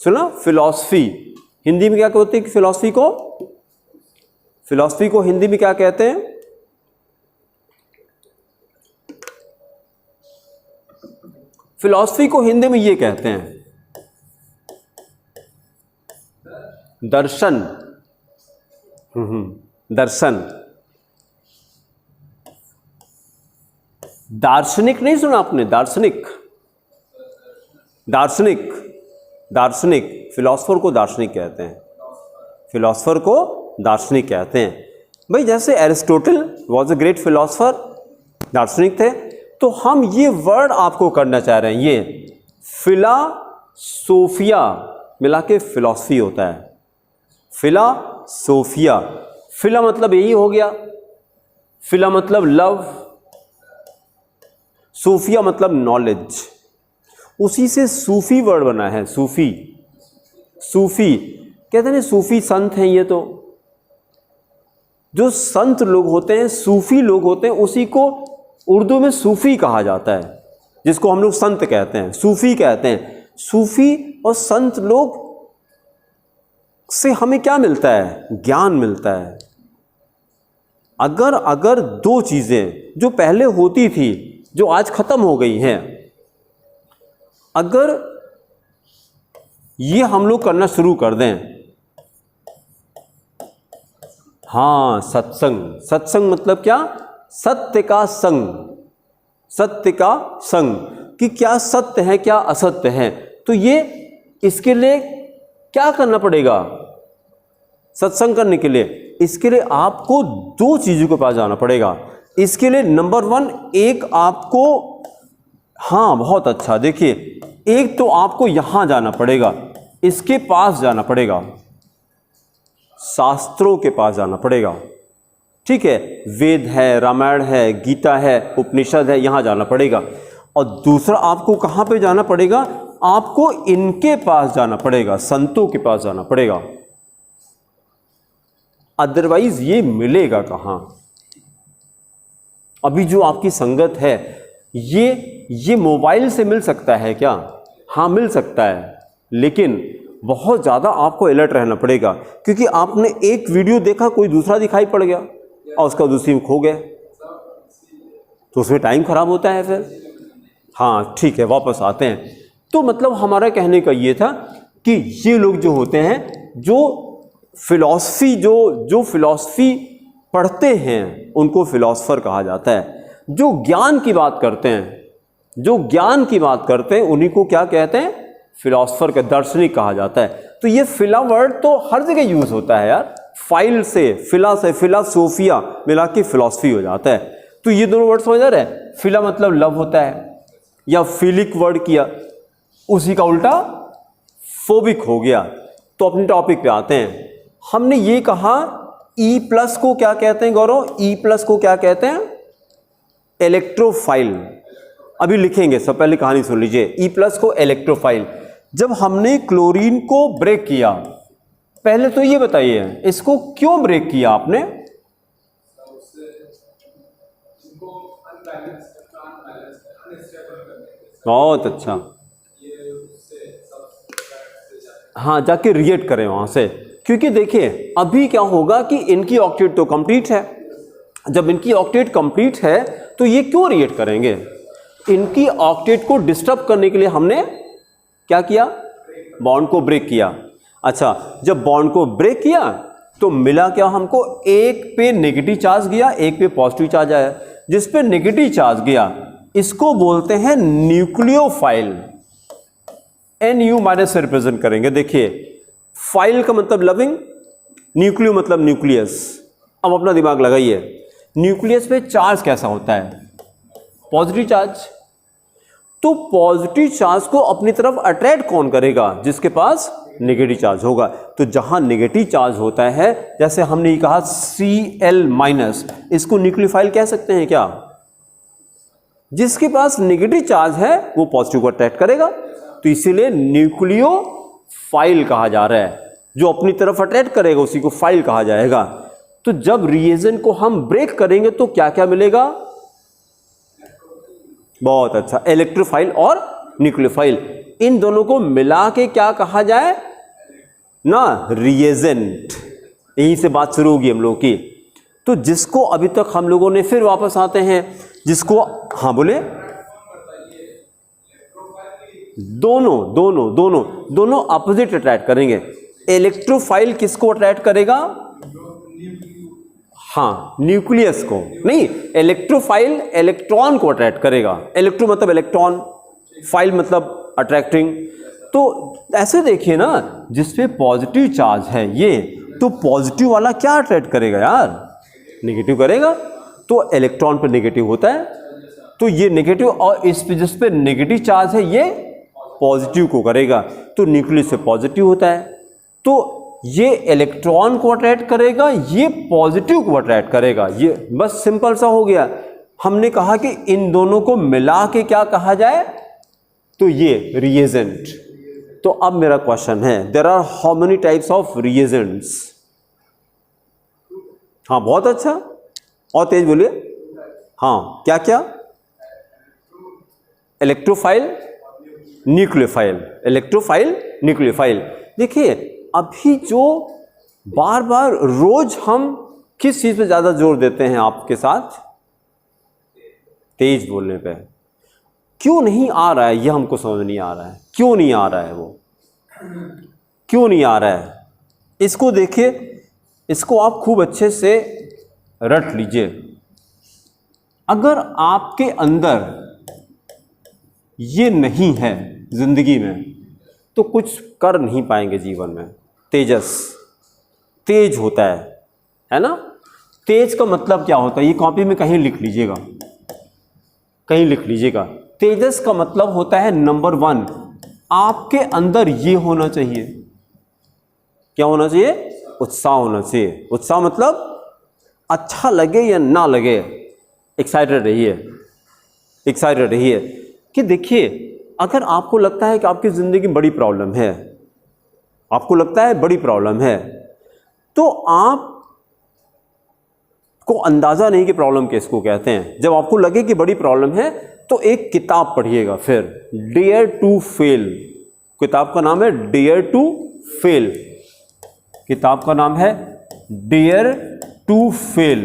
सुना? फिलॉसफी हिंदी में क्या कहते हैं? फिलॉसफी को, फिलॉसफी को हिंदी में क्या कहते हैं? फिलॉसफी को हिंदी में ये कहते हैं दर्शन। दर्शन। दार्शनिक नहीं सुना आपने? दार्शनिक, दार्शनिक, दार्शनिक। फिलॉसफर को दार्शनिक कहते हैं, फिलॉसफर को दार्शनिक कहते हैं। भाई जैसे Aristotle was a great philosopher, दार्शनिक थे। तो हम ये वर्ड आपको करना चाह रहे हैं, ये फिलासोफिया मिला के फिलॉसफी होता है। फिलासोफिया, फिला मतलब यही हो गया, फिला मतलब लव, सूफिया मतलब नॉलेज, उसी से सूफी वर्ड बना है। सूफी, सूफी कहते हैं सूफी संत हैं। ये तो जो संत लोग होते हैं, सूफी लोग होते हैं, उसी को उर्दू में सूफी कहा जाता है, जिसको हम लोग संत कहते हैं, सूफी कहते हैं। सूफी और संत लोग से हमें क्या मिलता है? ज्ञान मिलता है। अगर 2 चीजें जो पहले होती थी, जो आज खत्म हो गई हैं, अगर ये हम लोग करना शुरू कर दें, हाँ, सत्संग। सत्संग मतलब क्या? सत्य का संग, सत्य का संग, कि क्या सत्य है क्या असत्य है। तो ये इसके लिए क्या करना पड़ेगा? सत्संग करने के लिए इसके लिए आपको 2 चीजों के पास जाना पड़ेगा। इसके लिए नंबर 1, एक आपको, हाँ बहुत अच्छा, देखिए एक तो आपको यहां जाना पड़ेगा, इसके पास जाना पड़ेगा, शास्त्रों के पास जाना पड़ेगा, ठीक है। वेद है, रामायण है, गीता है, उपनिषद है, यहां जाना पड़ेगा। और दूसरा आपको कहां पे जाना पड़ेगा? आपको इनके पास जाना पड़ेगा, संतों के पास जाना पड़ेगा। अदरवाइज ये मिलेगा कहां? अभी जो आपकी संगत है, ये मोबाइल से मिल सकता है क्या? हाँ मिल सकता है, लेकिन बहुत ज़्यादा आपको अलर्ट रहना पड़ेगा, क्योंकि आपने एक वीडियो देखा, कोई दूसरा दिखाई पड़ गया और उसका दूसरी में खो गया, तो उसमें टाइम खराब होता है फिर। हाँ ठीक है, वापस आते हैं। तो मतलब हमारा कहने का ये था कि ये लोग जो होते हैं, जो फिलॉसफी जो फिलॉसफी पढ़ते हैं, उनको फिलॉसफर कहा जाता है। जो ज्ञान की बात करते हैं, जो ज्ञान की बात करते हैं, उन्हीं को क्या कहते हैं? फिलॉसफर का, दार्शनिक कहा जाता है। तो ये फिला वर्ड तो हर जगह यूज होता है यार, फाइल से, फिला से फिलासोफिया मिला के फिलॉसफी हो जाता है। तो ये दोनों वर्ड समझ आ रहे हैं। फिला मतलब लव होता है, या फिलिक वर्ड किया, उसी का उल्टा फोबिक हो गया। तो अपने टॉपिक पे आते हैं। हमने ये कहा ई प्लस को क्या कहते हैं गौरव? ई प्लस को क्या कहते हैं? इलेक्ट्रोफाइल। अभी लिखेंगे, सब पहले कहानी सुन लीजिए। ई प्लस को इलेक्ट्रोफाइल। जब हमने क्लोरीन को ब्रेक किया, पहले तो ये बताइए इसको क्यों ब्रेक किया आपने? बहुत अच्छा, हाँ जाके रिएक्ट करें वहां से, क्योंकि देखिए अभी क्या होगा कि इनकी ऑक्टेट तो कंप्लीट है। जब इनकी ऑक्टेट कंप्लीट है तो ये क्यों रिएक्ट करेंगे? इनकी ऑक्टेट को डिस्टर्ब करने के लिए हमने क्या किया? बॉन्ड को ब्रेक किया। अच्छा, जब बॉन्ड को ब्रेक किया तो मिला क्या हमको? एक पे नेगेटिव चार्ज गया, एक पे पॉजिटिव चार्ज आया। जिस पे नेगेटिव चार्ज गया इसको बोलते हैं न्यूक्लियोफाइल। NU माइनस से रिप्रेजेंट करेंगे। देखिए फाइल का मतलब लविंग, न्यूक्लियो मतलब न्यूक्लियस। अब अपना दिमाग लगाइए, न्यूक्लियस पे चार्ज कैसा होता है? Positive charge. तो पॉजिटिव चार्ज को अपनी तरफ अट्रैक्ट कौन करेगा? जिसके पास नेगेटिव चार्ज होगा। तो जहां नेगेटिव चार्ज होता है, जैसे हमने ये कहा Cl माइनस, इसको न्यूक्लियोफाइल कह सकते हैं क्या? जिसके पास नेगेटिव चार्ज है वो पॉजिटिव को अट्रैक्ट करेगा, तो इसीलिए न्यूक्लियोफाइल कहा जा रहा है। जो अपनी तरफ अट्रैक्ट करेगा उसी को फाइल कहा जाएगा। तो जब रिएजेंट को हम ब्रेक करेंगे तो क्या क्या मिलेगा? बहुत अच्छा, इलेक्ट्रोफाइल और न्यूक्लियोफाइल। इन दोनों को मिला के क्या कहा जाए ना? रिएजेंट। यहीं से बात शुरू होगी हम लोगों की। तो जिसको अभी तक हम लोगों ने, फिर वापस आते हैं जिसको, हाँ बोले, दोनों अपोजिट अट्रैक्ट करेंगे। इलेक्ट्रोफाइल किसको अट्रैक्ट करेगा? हाँ, न्यूक्लियस को नहीं, इलेक्ट्रोफाइल इलेक्ट्रॉन को अट्रैक्ट करेगा। इलेक्ट्रो मतलब इलेक्ट्रॉन, फाइल मतलब अट्रैक्टिंग। तो ऐसे देखिए ना, जिसपे पॉजिटिव चार्ज है ये, तो पॉजिटिव वाला क्या अट्रैक्ट करेगा यार? नेगेटिव करेगा। तो इलेक्ट्रॉन पर नेगेटिव होता है, तो ये नेगेटिव, और इस पे जिस पे नेगेटिव चार्ज है ये पॉजिटिव को करेगा, तो न्यूक्लियस से पॉजिटिव होता है। तो ये इलेक्ट्रॉन को अट्रैक्ट करेगा, ये पॉजिटिव को अट्रैक्ट करेगा। ये बस सिंपल सा हो गया। हमने कहा कि इन दोनों को मिला के क्या कहा जाए? तो ये रिएजेंट। तो अब मेरा क्वेश्चन है, there are how many types of reagents? हाँ बहुत अच्छा, और तेज बोलिए। हाँ क्या क्या? Electrophile, nucleophile. Electrophile, nucleophile. देखिए अभी जो बार बार रोज हम किस चीज पे ज्यादा जोर देते हैं आपके साथ? तेज बोलने पे। क्यों नहीं आ रहा है ये हमको समझ नहीं आ रहा है। क्यों नहीं आ रहा है वो? क्यों नहीं आ रहा है? इसको देखिए, इसको आप खूब अच्छे से रट लीजिए। अगर आपके अंदर ये नहीं है जिंदगी में तो कुछ कर नहीं पाएंगे जीवन में। तेजस, तेज होता है ना? तेज का मतलब क्या होता है? ये कॉपी में कहीं लिख लीजिएगा, कहीं लिख लीजिएगा। तेजस का मतलब होता है नंबर 1, आपके अंदर ये होना चाहिए। क्या होना चाहिए? उत्साह होना चाहिए। उत्साह मतलब अच्छा लगे या ना लगे, एक्साइटेड रहिए, एक्साइटेड रहिए। कि देखिए अगर आपको लगता है कि आपकी जिंदगी में बड़ी प्रॉब्लम है, आपको लगता है बड़ी प्रॉब्लम है, तो आप को अंदाजा नहीं कि प्रॉब्लम किसको कहते हैं। जब आपको लगे कि बड़ी प्रॉब्लम है तो एक किताब पढ़िएगा। फिर डेयर टू फेल, किताब का नाम है डेयर टू फेल। किताब का नाम है डेयर टू फेल।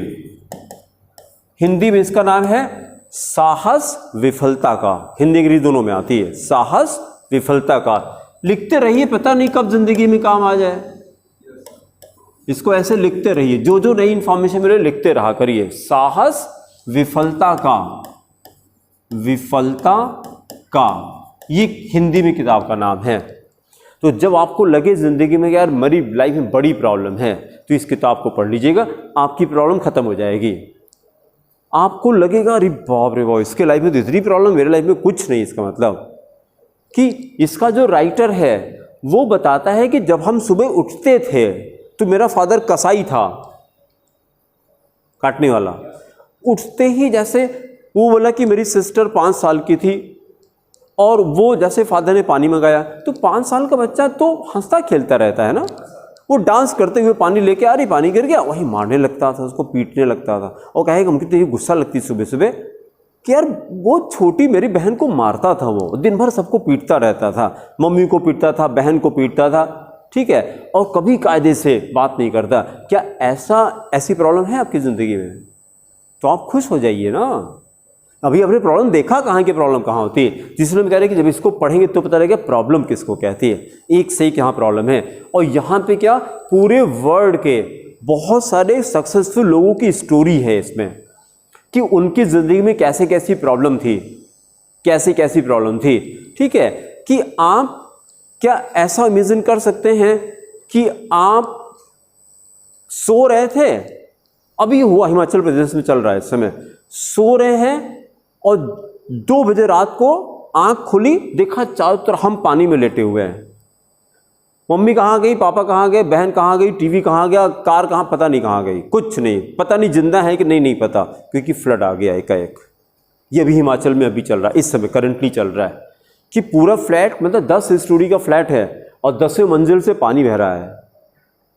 हिंदी में इसका नाम है साहस विफलता का। हिंदी अंग्रेजी दोनों में आती है, साहस विफलता का। लिखते रहिए, पता नहीं कब जिंदगी में काम आ जाए। इसको ऐसे लिखते रहिए, जो जो नई इंफॉर्मेशन मिले लिखते रहा करिए। साहस विफलता का, विफलता का, ये हिंदी में किताब का नाम है। तो जब आपको लगे जिंदगी में यार मेरी लाइफ में बड़ी प्रॉब्लम है, तो इस किताब को पढ़ लीजिएगा, आपकी प्रॉब्लम खत्म हो जाएगी। आपको लगेगा अरे बाप रे बाप, इसके लाइफ में तो इतनी प्रॉब्लम, मेरे लाइफ में कुछ नहीं। इसका मतलब कि इसका जो राइटर है वो बताता है कि जब हम सुबह उठते थे तो मेरा फादर कसाई था, काटने वाला। उठते ही जैसे वो बोला कि मेरी सिस्टर 5 साल की थी और वो जैसे फादर ने पानी मंगाया तो 5 साल का बच्चा तो हंसता खेलता रहता है ना, वो डांस करते हुए पानी लेके आ रही, पानी गिर गया, वही मारने लगता था, उसको पीटने लगता था। और कहेगा मुझे तो ये गुस्सा लगती सुबह सुबह कि यार वो छोटी मेरी बहन को मारता था, वो दिन भर सबको पीटता रहता था, मम्मी को पीटता था, बहन को पीटता था, ठीक है, और कभी कायदे से बात नहीं करता। क्या ऐसी प्रॉब्लम है आपकी ज़िंदगी में? तो आप खुश हो जाइए ना। अभी अपने प्रॉब्लम देखा कहाँ की प्रॉब्लम कहाँ होती है। जिसने हम कह रहे हैं कि जब इसको पढ़ेंगे तो पता लगेगा प्रॉब्लम किसको कहती है, एक से एक यहाँ प्रॉब्लम है। और यहाँ पे क्या पूरे वर्ल्ड के बहुत सारे सक्सेसफुल लोगों की स्टोरी है इसमें कि उनकी ज़िंदगी में कैसे कैसी प्रॉब्लम थी, कैसी कैसी प्रॉब्लम थी, ठीक है। कि आप क्या ऐसा इमेजिन कर सकते हैं कि आप सो रहे थे, अभी हुआ हिमाचल प्रदेश में चल रहा है इस समय, सो रहे हैं और 2 बजे रात को आंख खुली, देखा चारों तरफ हम पानी में लेटे हुए हैं। मम्मी कहाँ गई, पापा कहाँ गए, बहन कहाँ गई, टीवी कहाँ गया, कार कहाँ, पता नहीं कहाँ गई, कुछ नहीं पता, नहीं जिंदा है कि नहीं पता, क्योंकि फ्लड आ गया एकाएक। ये भी हिमाचल में अभी चल रहा है, इस समय करंटली चल रहा है कि पूरा फ्लैट, मतलब 10 स्टोरी का फ्लैट है और 10वें मंजिल से पानी बह रहा है।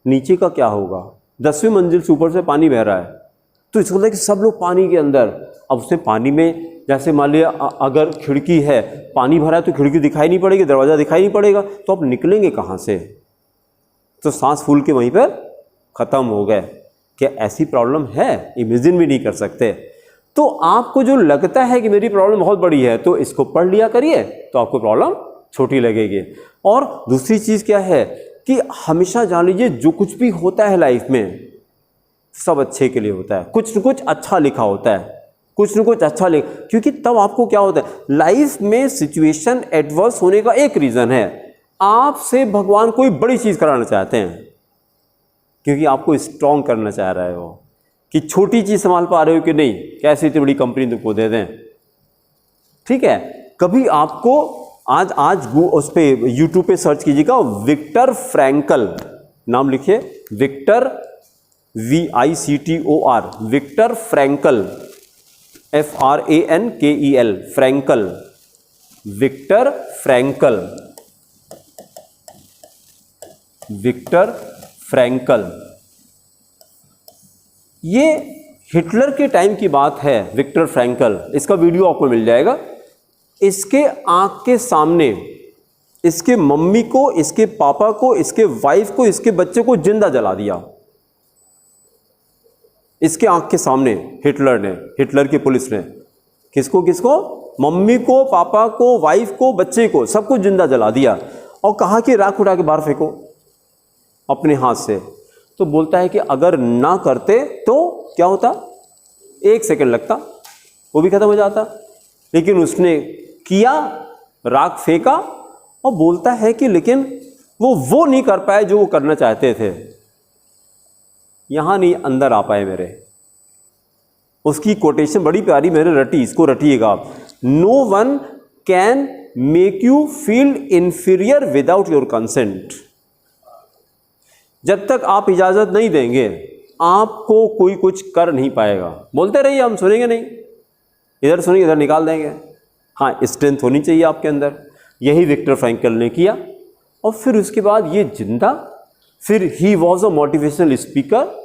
नीचे का क्या होगा, 10वीं मंजिल से ऊपर से पानी बह रहा है। तो इसका मतलब कि सब लोग पानी के अंदर। अब उसने पानी में, जैसे मान लिया अगर खिड़की है, पानी भरा है तो खिड़की दिखाई नहीं पड़ेगी, दरवाज़ा दिखाई नहीं पड़ेगा, तो आप निकलेंगे कहाँ से? तो सांस फूल के वहीं पर ख़त्म हो गए। क्या ऐसी प्रॉब्लम है? इमेजिन भी नहीं कर सकते। तो आपको जो लगता है कि मेरी प्रॉब्लम बहुत बड़ी है, तो इसको पढ़ लिया करिए तो आपको प्रॉब्लम छोटी लगेगी। और दूसरी चीज़ क्या है कि हमेशा जान लीजिए जो कुछ भी होता है लाइफ में सब अच्छे के लिए होता है, कुछ न कुछ अच्छा लिखा होता है, कुछ न कुछ अच्छा लिखा, क्योंकि तब आपको क्या होता है लाइफ में सिचुएशन एडवर्स होने का एक रीज़न है, आपसे भगवान कोई बड़ी चीज़ कराना चाहते हैं, क्योंकि आपको स्ट्रॉन्ग करना चाह रहा है वो, कि छोटी चीज़ संभाल पा रहे हो कि नहीं, कैसे इतनी बड़ी कंपनी तुमको दे दें, ठीक है। कभी आपको आज उस पर यूट्यूब पे सर्च कीजिएगा, विक्टर फ्रैंकल नाम लिखिए, Victor VICTOR, Victor Frankl, FRANKEL, Frankl, Victor Frankl, Victor Frankl. ये हिटलर के टाइम की बात है, विक्टर फ्रैंकल, इसका वीडियो आपको मिल जाएगा। इसके आंख के सामने इसके मम्मी को, इसके पापा को, इसके वाइफ को, इसके बच्चे को जिंदा जला दिया, इसके आंख के सामने हिटलर ने, हिटलर की पुलिस ने। किसको किसको? मम्मी को, पापा को, वाइफ को, बच्चे को, सबको जिंदा जला दिया। और कहा कि राख उठा के बाहर फेंको अपने हाथ से। तो बोलता है कि अगर ना करते तो क्या होता, 1 सेकंड लगता, वो भी खत्म हो जाता। लेकिन उसने किया, राख फेंका, और बोलता है कि लेकिन वो नहीं कर पाए जो वो करना चाहते थे। यहां नहीं अंदर आ पाए मेरे। उसकी कोटेशन बड़ी प्यारी मैंने रटी, इसको रटिएगा आप। No one can make you feel inferior without your consent. जब तक आप इजाजत नहीं देंगे आपको कोई कुछ कर नहीं पाएगा। बोलते रहिए, हम सुनेंगे नहीं, इधर सुनेंगे इधर निकाल देंगे। हाँ, स्ट्रेंथ होनी चाहिए आपके अंदर। यही विक्टर फ्रैंकल ने किया। और फिर उसके बाद ये जिंदा, फिर he was a motivational speaker.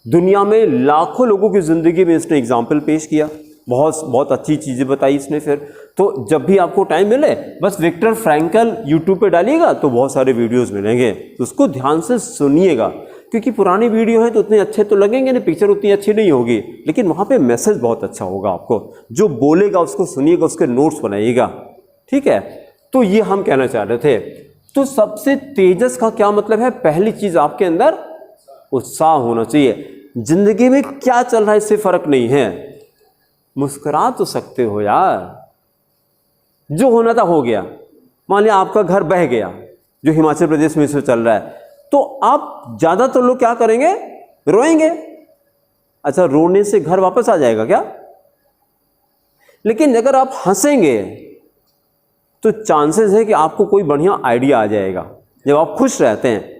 दुनिया में लाखों लोगों की ज़िंदगी में इसने एग्जाम्पल पेश किया, बहुत अच्छी चीज़ें बताई इसने। फिर तो जब भी आपको टाइम मिले बस विक्टर फ्रैंकल यूट्यूब पे डालिएगा तो बहुत सारे वीडियोस मिलेंगे, तो उसको ध्यान से सुनिएगा। क्योंकि पुरानी वीडियो है तो उतने अच्छे तो लगेंगे नहीं, पिक्चर उतनी अच्छी नहीं होगी, लेकिन वहाँ पे मैसेज बहुत अच्छा होगा। आपको जो बोलेगा उसको सुनिएगा, उसके नोट्स बनाइएगा, ठीक है। तो ये हम कहना चाह रहे थे। तो सबसे तेजस का क्या मतलब है? पहली चीज़ आपके अंदर उत्साह होना चाहिए। जिंदगी में क्या चल रहा है इससे फर्क नहीं है, मुस्कुरा तो सकते हो यार। जो होना था हो गया। मान लिया आपका घर बह गया, जो हिमाचल प्रदेश में इसमें चल रहा है, तो आप ज़्यादातर लोग क्या करेंगे? रोएंगे। अच्छा, रोने से घर वापस आ जाएगा क्या? लेकिन अगर आप हंसेंगे तो चांसेस है कि आपको कोई बढ़िया आइडिया आ जाएगा। जब आप खुश रहते हैं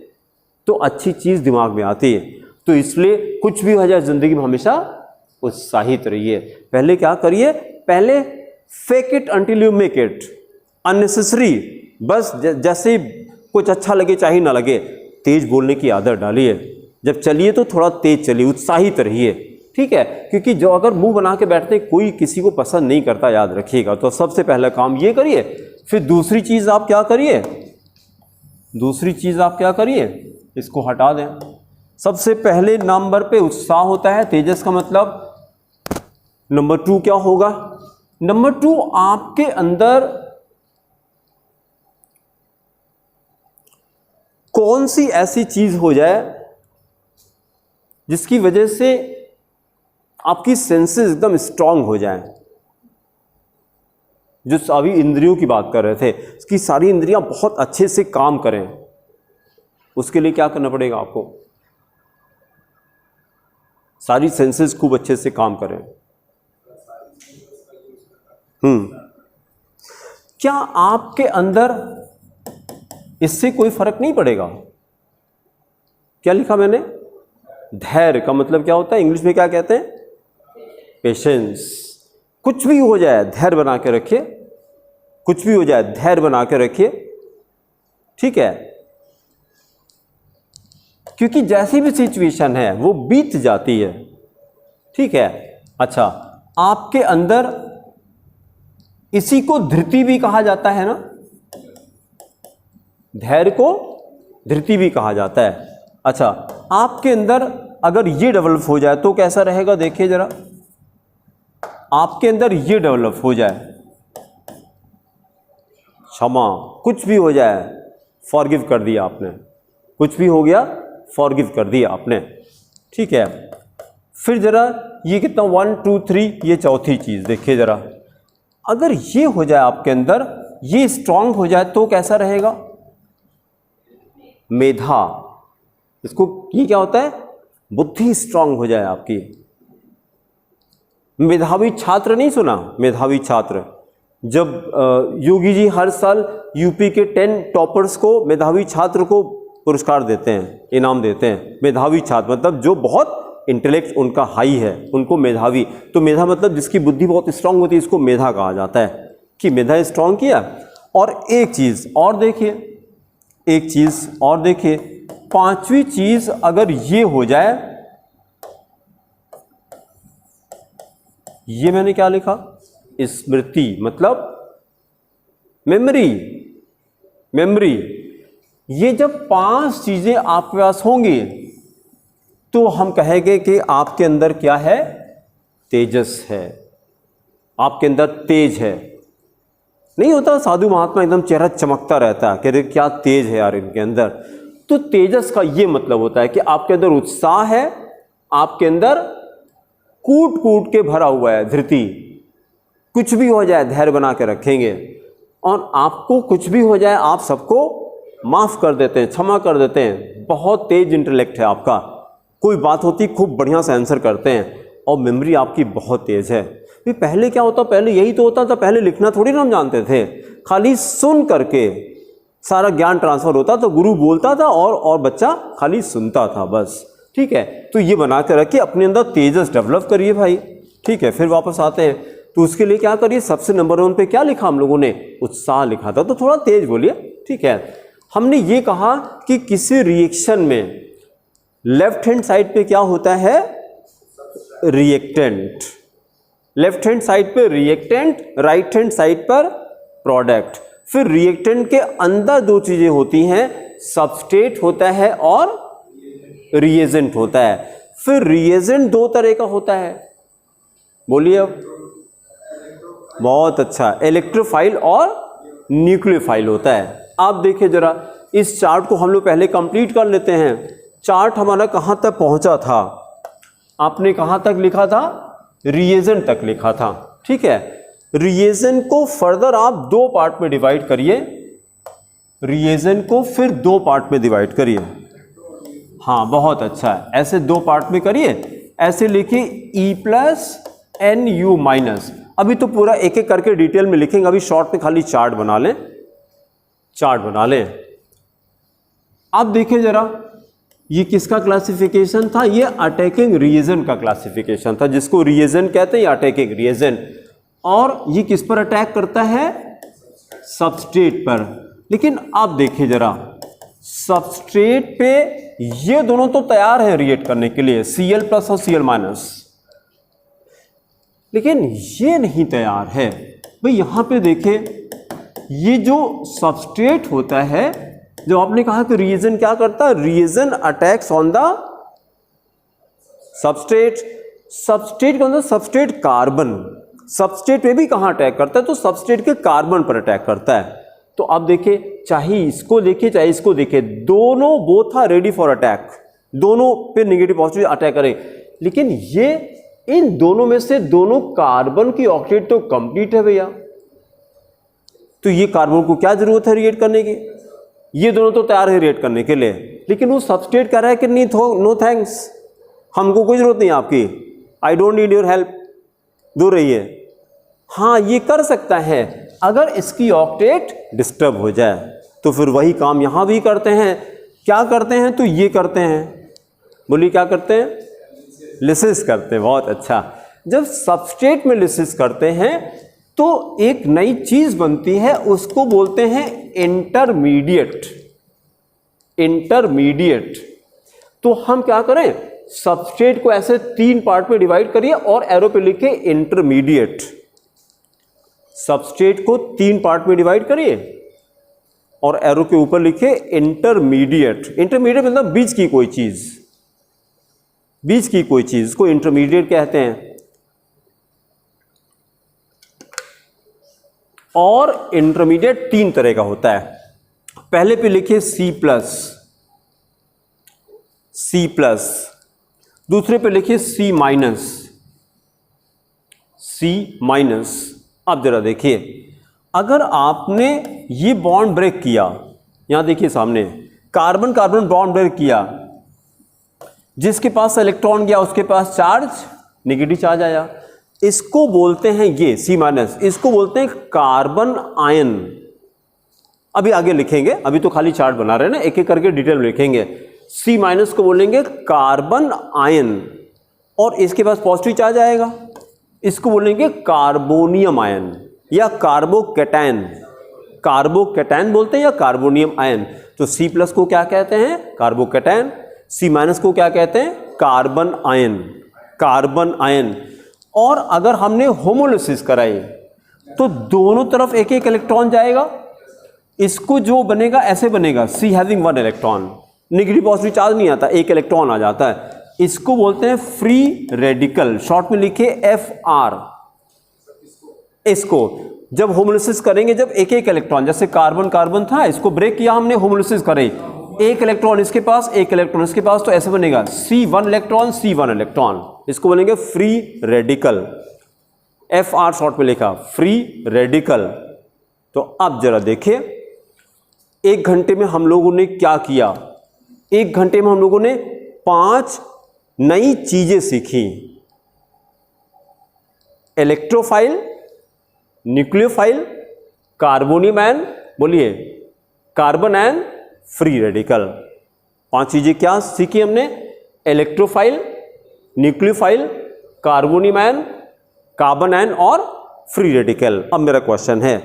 तो अच्छी चीज़ दिमाग में आती है। तो इसलिए कुछ भी हो जाए ज़िंदगी में हमेशा उत्साहित रहिए। पहले क्या करिए, पहले fake it until you make it, unnecessary बस जैसे कुछ अच्छा लगे चाहे ना लगे, तेज बोलने की आदत डालिए। जब चलिए तो थोड़ा तेज चलिए, उत्साहित रहिए, ठीक है। क्योंकि जो अगर मुंह बना के बैठते कोई किसी को पसंद नहीं करता, याद रखिएगा। तो सबसे पहला काम ये करिए। फिर दूसरी चीज़ आप क्या करिए, दूसरी चीज़ आप क्या करिए, इसको हटा दें। सबसे पहले नंबर पे उत्साह होता है, तेजस का मतलब। नंबर 2 क्या होगा, नंबर 2 आपके अंदर कौन सी ऐसी चीज हो जाए जिसकी वजह से आपकी सेंसेस एकदम स्ट्रांग हो जाए। जो अभी इंद्रियों की बात कर रहे थे, इसकी सारी इंद्रियां बहुत अच्छे से काम करें, उसके लिए क्या करना पड़ेगा आपको, सारी सेंसेस खूब अच्छे से काम करें। क्या आपके अंदर इससे कोई फर्क नहीं पड़ेगा? क्या लिखा मैंने, धैर्य का मतलब क्या होता है, इंग्लिश में क्या कहते हैं, पेशेंस। कुछ भी हो जाए धैर्य बना के रखिए, कुछ भी हो जाए धैर्य बना के रखिए, ठीक है। क्योंकि जैसी भी सिचुएशन है वो बीत जाती है, ठीक है। अच्छा, आपके अंदर इसी को धृति भी कहा जाता है ना, धैर्य को धृति भी कहा जाता है। अच्छा, आपके अंदर अगर ये डेवलप हो जाए तो कैसा रहेगा, देखिए जरा, आपके अंदर ये डेवलप हो जाए, क्षमा, कुछ भी हो जाए फॉरगिव कर दिया आपने, कुछ भी हो गया फॉरगिव कर दिया आपने, ठीक है। फिर जरा ये कितना 1 2 3, ये चौथी चीज देखिए जरा, अगर ये हो जाए आपके अंदर, ये स्ट्रांग हो जाए तो कैसा रहेगा, मेधा। इसको ये क्या होता है, बुद्धि स्ट्रांग हो जाए आपकी। मेधावी छात्र नहीं सुना, मेधावी छात्र, जब योगी जी हर साल यूपी के 10 टॉपर्स को, मेधावी छात्र को पुरस्कार देते हैं, इनाम देते हैं। मेधावी छात्र मतलब जो बहुत इंटेलेक्ट उनका हाई है, उनको मेधावी। तो मेधा मतलब जिसकी बुद्धि बहुत स्ट्रांग होती है, इसको मेधा कहा जाता है कि मेधा स्ट्रांग किया। और एक चीज और देखिए, एक चीज और देखिए, पांचवी चीज अगर ये हो जाए, ये मैंने क्या लिखा, स्मृति मतलब मेमोरी, मेमोरी। ये जब 5 चीजें आपके पास होंगी तो हम कहेंगे कि आपके अंदर क्या है, तेजस है, आपके अंदर तेज है। नहीं होता साधु महात्मा एकदम चेहरा चमकता रहता है, कह रहे क्या तेज है यार इनके अंदर। तो तेजस का ये मतलब होता है कि आपके अंदर उत्साह है, आपके अंदर कूट कूट के भरा हुआ है धृति, कुछ भी हो जाए धैर्य बना के रखेंगे, और आपको कुछ भी हो जाए आप सबको माफ कर देते हैं, क्षमा कर देते हैं। बहुत तेज इंटेलेक्ट है आपका, कोई बात होती खूब बढ़िया से आंसर करते हैं, और मेमोरी आपकी बहुत तेज है। फिर पहले क्या होता, पहले यही तो होता था, पहले लिखना थोड़ी ना हम जानते थे, खाली सुन करके सारा ज्ञान ट्रांसफर होता। तो गुरु बोलता था और बच्चा खाली सुनता था बस, ठीक है। तो ये बना के रखिए, अपने अंदर तेजस डेवलप करिए भाई, ठीक है। फिर वापस आते हैं, तो उसके लिए क्या करिए, सबसे नंबर 1 पे क्या लिखा हम लोगों ने, उत्साह लिखा था, तो थोड़ा तेज बोलिए, ठीक है। हमने ये कहा कि किसी रिएक्शन में लेफ्ट हैंड साइड पे क्या होता है, रिएक्टेंट, लेफ्ट हैंड साइड पे रिएक्टेंट, राइट हैंड साइड पर प्रोडक्ट। फिर रिएक्टेंट के अंदर 2 चीजें होती हैं, सबस्ट्रेट होता है और रिएजेंट होता है। फिर रिएजेंट 2 तरह का होता है, बोलिए अब, बहुत अच्छा, इलेक्ट्रोफाइल और न्यूक्लियोफाइल होता है। आप देखिए जरा, इस चार्ट को हम लोग पहले कंप्लीट कर लेते हैं। चार्ट हमारा कहां तक पहुंचा था, आपने कहां तक लिखा था, रिएजेंट तक लिखा था, ठीक है। रिएजेंट को फर्दर आप 2 पार्ट में डिवाइड करिए, रिएजेंट को फिर 2 पार्ट में डिवाइड करिए। हाँ बहुत अच्छा है, ऐसे 2 पार्ट में करिए। ऐसे लिखिए E+ Nu माइनस। अभी तो पूरा एक एक करके डिटेल में लिखेंगे, अभी शॉर्ट में खाली चार्ट बना लें, चार्ट बना लें। अब देखिए जरा, ये किसका क्लासिफिकेशन था? ये अटैकिंग रिएजन का क्लासिफिकेशन था, जिसको रिएजन कहते हैं, अटैकिंग रिएजन। और ये किस पर अटैक करता है? सबस्ट्रेट पर। लेकिन अब देखिए जरा, सबस्ट्रेट पे ये दोनों तो तैयार है रिएक्ट करने के लिए, Cl प्लस और Cl माइनस, लेकिन ये नहीं तैयार है। भाई यहां पे देखिए, ये जो सबस्ट्रेट होता है, जो आपने कहा कि रिएजन क्या करता है? Reagent attacks on the substrate. Substrate कौन सा? Substrate carbon. सबस्ट्रेट पे भी कहां अटैक करता है? तो सबस्ट्रेट के कार्बन पर अटैक करता है। तो अब देखिए, चाहे इसको देखिए चाहे इसको देखिए, दोनों both are ready for attack, दोनों पे नेगेटिव पॉजिटिव अटैक करें। लेकिन ये इन दोनों में से दोनों कार्बन की ऑक्टेट तो कंप्लीट है भैया, तो ये कार्बन को क्या जरूरत है रिएक्ट करने की? ये दोनों तो तैयार है रिएक्ट करने के लिए, लेकिन वो सबस्ट्रेट कह रहा है कि नहीं, नो थैंक्स, हमको कोई जरूरत नहीं आपकी, I don't need your help, दूर रहिए। हाँ, ये कर सकता है अगर इसकी ऑक्टेट डिस्टर्ब हो जाए, तो फिर वही काम यहां भी करते हैं। क्या करते हैं? तो ये करते हैं, बोलिए क्या करते हैं? लिसिस करते हैं। बहुत अच्छा। जब सबस्ट्रेट में लिसिस करते हैं तो एक नई चीज बनती है, उसको बोलते हैं इंटरमीडिएट। इंटरमीडिएट। तो हम क्या करें? सबस्ट्रेट को ऐसे 3 पार्ट में डिवाइड करिए और एरो पे लिखे इंटरमीडिएट। सबस्ट्रेट को 3 पार्ट में डिवाइड करिए और एरो के ऊपर लिखे इंटरमीडिएट। इंटरमीडिएट मतलब बीच की कोई चीज, बीच की कोई चीज को इंटरमीडिएट कहते हैं। और इंटरमीडिएट 3 तरह का होता है। पहले पे लिखिए C प्लस, दूसरे पे लिखिए C माइनस। अब जरा देखिए, अगर आपने ये बॉन्ड ब्रेक किया, यहां देखिए सामने कार्बन कार्बन बॉन्ड ब्रेक किया, जिसके पास इलेक्ट्रॉन गया उसके पास चार्ज, नेगेटिव चार्ज आया, इसको बोलते हैं, ये C माइनस, इसको बोलते हैं कार्बन आयन। अभी आगे लिखेंगे, अभी तो खाली चार्ट बना रहे हैं ना, एक एक करके डिटेल लिखेंगे। C माइनस को बोलेंगे कार्बन आयन, और इसके पास पॉजिटिव चार्ज आएगा, इसको बोलेंगे कार्बोनियम आयन या कार्बोकैटायन। कार्बोकैटायन बोलते हैं या कार्बोनियम आयन। तो C प्लस को क्या कहते हैं? कार्बोकैटायन। C माइनस को क्या कहते हैं? Carbon ion. Carbon ion. और अगर हमने होमोलिसिस कराई तो दोनों तरफ एक एक इलेक्ट्रॉन जाएगा, इसको जो बनेगा ऐसे बनेगा, C having 1 electron, negative positive charge नहीं आता, एक इलेक्ट्रॉन आ जाता है, इसको बोलते हैं फ्री रेडिकल, शॉर्ट में लिखे FR। इसको जब होमोलिसिस करेंगे, जब एक एक इलेक्ट्रॉन, जैसे कार्बन कार्बन था, इसको ब्रेक किया हमने, होमोलिसिस करे, एक इलेक्ट्रॉन इसके पास, एक इलेक्ट्रॉन इसके पास, तो ऐसे बनेगा C1 इलेक्ट्रॉन, C1 इलेक्ट्रॉन, इसको बोलेंगे फ्री रेडिकल। FR शॉर्ट में लिखा, फ्री रेडिकल। तो अब जरा देखिए, 1 घंटे में हम लोगों ने क्या किया? 1 घंटे में हम लोगों ने 5 नई चीजें सीखी। इलेक्ट्रोफाइल, न्यूक्लियोफाइल, कार्बोनियम आयन, बोलिए कार्बन आयन, फ्री रेडिकल। 5 चीजें क्या सीखी हमने? Electrophile, nucleophile, carbonium ion, carbon ion और फ्री रेडिकल। अब मेरा क्वेश्चन है,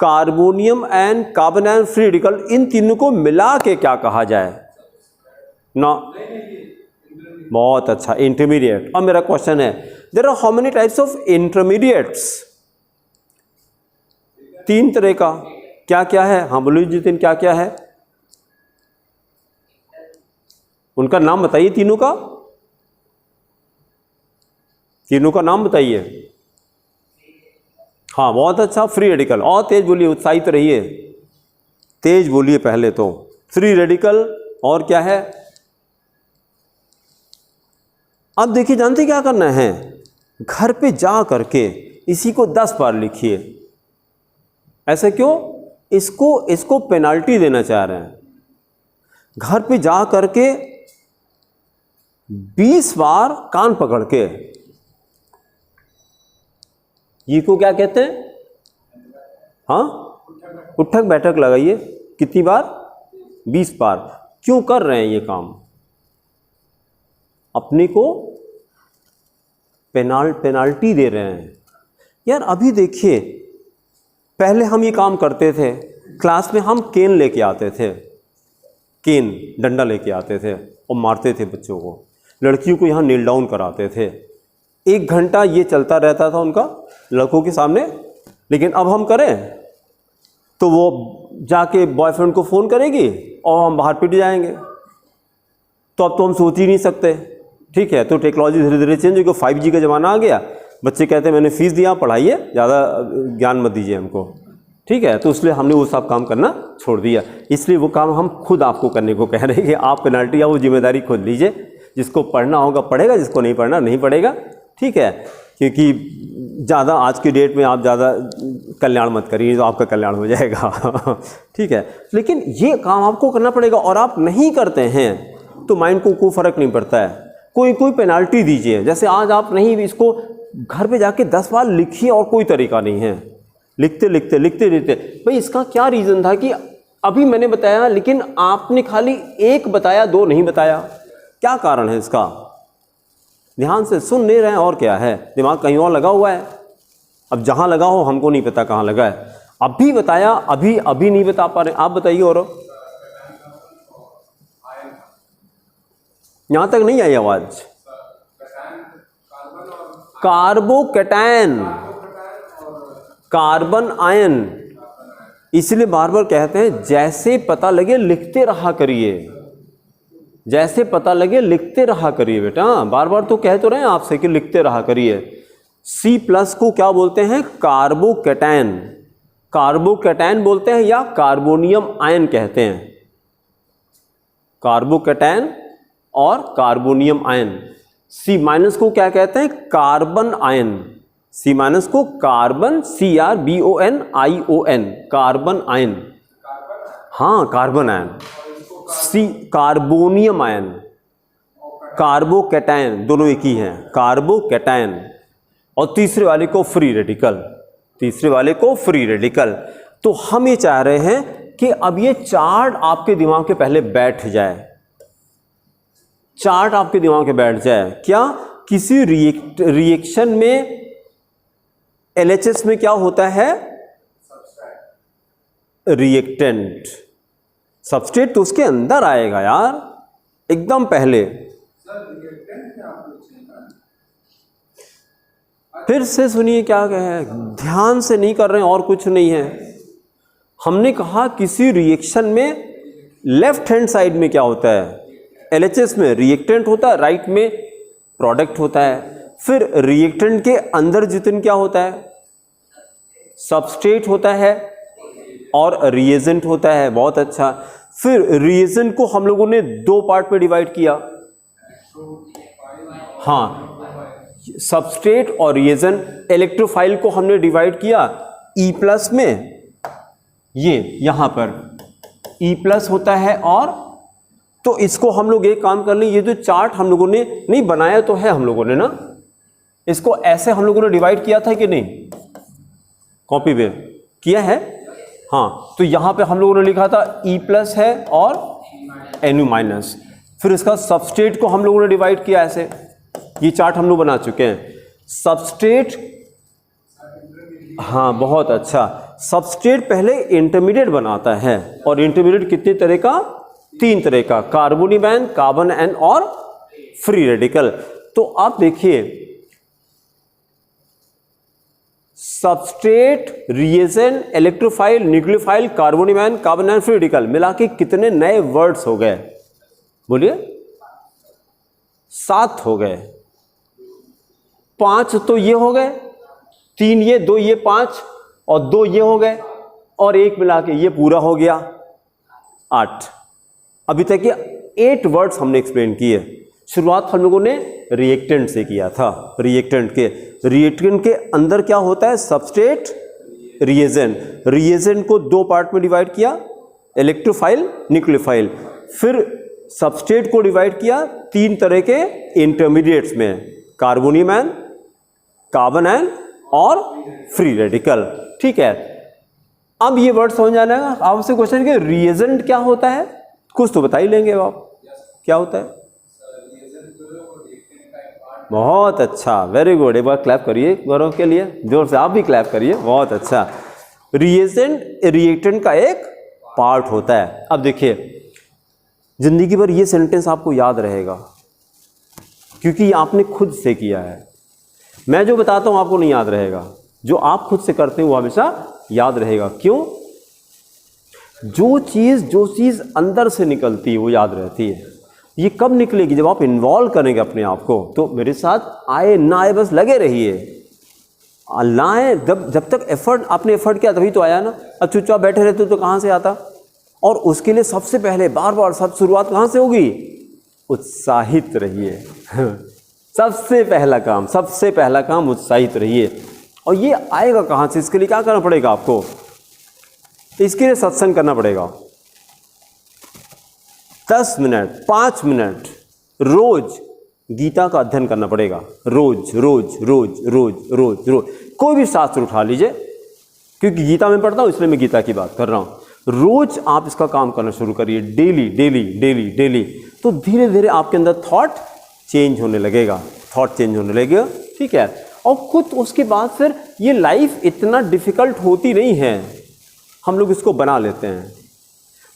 carbonium ion, carbon ion, free radical, इन तीनों को मिला के क्या कहा जाए? ना, बहुत अच्छा, इंटरमीडिएट। अब मेरा क्वेश्चन है, there are how many types of intermediates? 3 तरह का। क्या क्या है? हाँ बोलिए जितिन, क्या क्या है? उनका नाम बताइए, तीनों का, तीनों का नाम बताइए। हाँ बहुत अच्छा, फ्री रेडिकल। और तेज बोलिए, उत्साहित रहिए, तेज बोलिए पहले तो। फ्री रेडिकल और क्या है? अब देखिए, जानते क्या करना है? घर पे जा करके इसी को 10 बार लिखिए। ऐसे क्यों? इसको पेनाल्टी देना चाह रहे हैं। घर पे जा करके 20 बार कान पकड़ के ये को क्या कहते हैं? हाँ, उठक बैठक लगाइए। कितनी बार? 20 बार। क्यों कर रहे हैं ये काम? अपने को पेनाल्टी दे रहे हैं। यार अभी देखिए, पहले हम ये काम करते थे, क्लास में हम केन लेके आते थे, केन डंडा लेके आते थे और मारते थे बच्चों को। लड़कियों को यहाँ नील डाउन कराते थे। 1 घंटा ये चलता रहता था उनका लड़कों के सामने। लेकिन अब हम करें तो वो जाके बॉयफ्रेंड को फ़ोन करेगी और हम बाहर पिट जाएंगे। तो अब तो हम सोच ही नहीं सकते। ठीक है, तो टेक्नोलॉजी धीरे धीरे चेंज होगी। 5G का ज़माना आ गया। बच्चे कहते हैं मैंने फ़ीस दिया, पढ़ाइए, ज़्यादा ज्ञान मत दीजिए हमको। ठीक है, तो इसलिए हमने वो सब काम करना छोड़ दिया। इसलिए वो काम हम खुद आपको करने को कह रहे हैं कि आप पेनल्टी या वो जिम्मेदारी खुद लीजिए। जिसको पढ़ना होगा पढ़ेगा, जिसको नहीं पढ़ना नहीं पढ़ेगा। ठीक है, क्योंकि ज़्यादा आज की डेट में आप ज़्यादा कल्याण मत करिए तो आपका कल्याण हो जाएगा। ठीक है, लेकिन ये काम आपको करना पड़ेगा और आप नहीं करते हैं तो माइंड को कोई फ़र्क नहीं पड़ता है। कोई पेनाल्टी दीजिए। जैसे आज आप नहीं इसको घर पे जाके 10 बार लिखिए और कोई तरीका नहीं है। लिखते लिखते भाई इसका क्या रीज़न था कि अभी मैंने बताया लेकिन आपने खाली 1 बताया, 2 नहीं बताया। क्या कारण है इसका? ध्यान से सुन नहीं रहे हैं और क्या है, दिमाग कहीं और लगा हुआ है। अब जहाँ लगा हो हमको नहीं पता कहाँ लगा है। अभी बताया, अभी नहीं बता पा रहे। आप बताइए। और यहाँ तक नहीं आई आवाज़। Carbocation, carbon ion. इसलिए बार बार कहते हैं जैसे पता लगे लिखते रहा करिए। जैसे पता लगे लिखते रहा करिए बेटा। बार बार तो कह तो रहे हैं आपसे कि लिखते रहा करिए। C+ को क्या बोलते हैं? कार्बोकैटायन। कार्बोकैटायन बोलते हैं या कार्बोनियम आयन कहते हैं। कार्बोकैटायन और कार्बोनियम आयन। C- को क्या कहते हैं? Carbon ion. C- को कार्बन, CRBONION, कार्बन आयन। हाँ, carbon ion. Carbonium ion, carbocation, दोनों एक ही हैं, कार्बोकैटायन। और तीसरे वाले को फ्री रेडिकल। तीसरे वाले को फ्री रेडिकल। तो हम ये चाह रहे हैं कि अब ये चार्ट आपके दिमाग के पहले बैठ जाए। चार्ट आपके दिमाग में बैठ जाए। क्या? किसी रिएक्शन में LHS में क्या होता है? रिएक्टेंट। सबस्ट्रेट तो उसके अंदर आएगा यार, एकदम पहले। फिर से सुनिए क्या कहे, ध्यान से नहीं कर रहे हैं और कुछ नहीं है। हमने कहा किसी रिएक्शन में लेफ्ट हैंड साइड में क्या होता है? LHS में रिएक्टेंट होता है, राइट में प्रोडक्ट होता है। फिर रिएक्टेंट के अंदर जितने क्या होता है? सबस्ट्रेट होता है और रिएजेंट होता है। बहुत अच्छा। फिर रिएजेंट को हम लोगों ने 2 पार्ट में डिवाइड किया। हाँ, सबस्ट्रेट और रिएजेंट। इलेक्ट्रोफाइल को हमने डिवाइड किया E+ में। ये यहां पर E+ होता है। और तो इसको हम लोग एक काम कर लें, ये जो चार्ट हम लोगों ने नहीं बनाया तो है हम लोगों ने ना, इसको ऐसे हम लोगों ने डिवाइड किया था कि नहीं? कॉपी पे किया है। हाँ, तो यहाँ पे हम लोगों ने लिखा था E+ है और Nu-। फिर इसका सबस्ट्रेट को हम लोगों ने डिवाइड किया ऐसे। ये चार्ट हम लोग बना चुके हैं। सबस्ट्रेट, हाँ बहुत अच्छा। सबस्ट्रेट पहले इंटरमीडिएट बनाता है। और इंटरमीडिएट कितने तरह का? 3 तरह का, कार्बोनियम आयन, कार्बन आयन और फ्री रेडिकल। तो आप देखिए, substrate, reagent, electrophile, nucleophile, carbonium ion, carbon ion, free radical मिला के कितने नए वर्ड्स हो गए? बोलिए। 7 हो गए। 5 तो ये हो गए, 3 ये, 2 ये, 5 और 2 ये हो गए और 1 मिला के ये पूरा हो गया 8। अभी तक ये 8 वर्ड्स हमने एक्सप्लेन किए। शुरुआत हम लोगों ने रिएक्टेंट से किया था। रिएक्टेंट के अंदर क्या होता है? Substrate, reagent. रिएजेंट को 2 पार्ट में डिवाइड किया, इलेक्ट्रोफाइल, न्यूक्लियोफाइल। फिर सबस्ट्रेट को डिवाइड किया 3 तरह के इंटरमीडिएट्स में, कार्बोनियम आयन, कार्बन आयन और फ्री रेडिकल। ठीक है, अब ये वर्ड समझ आना है। आपसे क्वेश्चन कि रिएजेंट क्या होता है, कुछ तो बता ही लेंगे आप, क्या होता है? बहुत अच्छा, वेरी गुड, एक बार क्लैप करिए गौरव के लिए, जोर से आप भी क्लैप करिए, बहुत अच्छा। रिएजेंट रिएक्टेंट का एक पार्ट होता है। अब देखिए, जिंदगी भर ये सेंटेंस आपको याद रहेगा क्योंकि ये आपने खुद से किया है। मैं जो बताता हूं आपको नहीं याद रहेगा, जो आप खुद से करते हो वो हमेशा याद रहेगा। क्यों? जो चीज अंदर से निकलती है वो याद रहती है। ये कब निकलेगी? जब आप इन्वॉल्व करेंगे अपने आप को। तो मेरे साथ आए ना आए बस लगे रहिए, लाएं। जब तक एफर्ट, आपने एफर्ट किया तभी तो आया ना। अब चुपचाप बैठे रहते तो कहाँ से आता? और उसके लिए सबसे पहले बार बार सब शुरुआत कहाँ से होगी? उत्साहित रहिए। सबसे पहला काम उत्साहित रहिए। और ये आएगा कहाँ से? इसके लिए क्या करना पड़ेगा आपको? इसके लिए सत्संग करना पड़ेगा। 10 मिनट 5 मिनट रोज गीता का अध्ययन करना पड़ेगा। रोज रोज रोज रोज रोज रोज कोई भी शास्त्र उठा लीजिए, क्योंकि गीता में पढ़ता हूं इसलिए मैं गीता की बात कर रहा हूं। रोज आप इसका काम करना शुरू करिए, डेली डेली डेली डेली। तो धीरे धीरे आपके अंदर थॉट चेंज होने लगेगा। ठीक है, और खुद उसके बाद फिर ये लाइफ इतना डिफिकल्ट होती नहीं है, हम लोग इसको बना लेते हैं।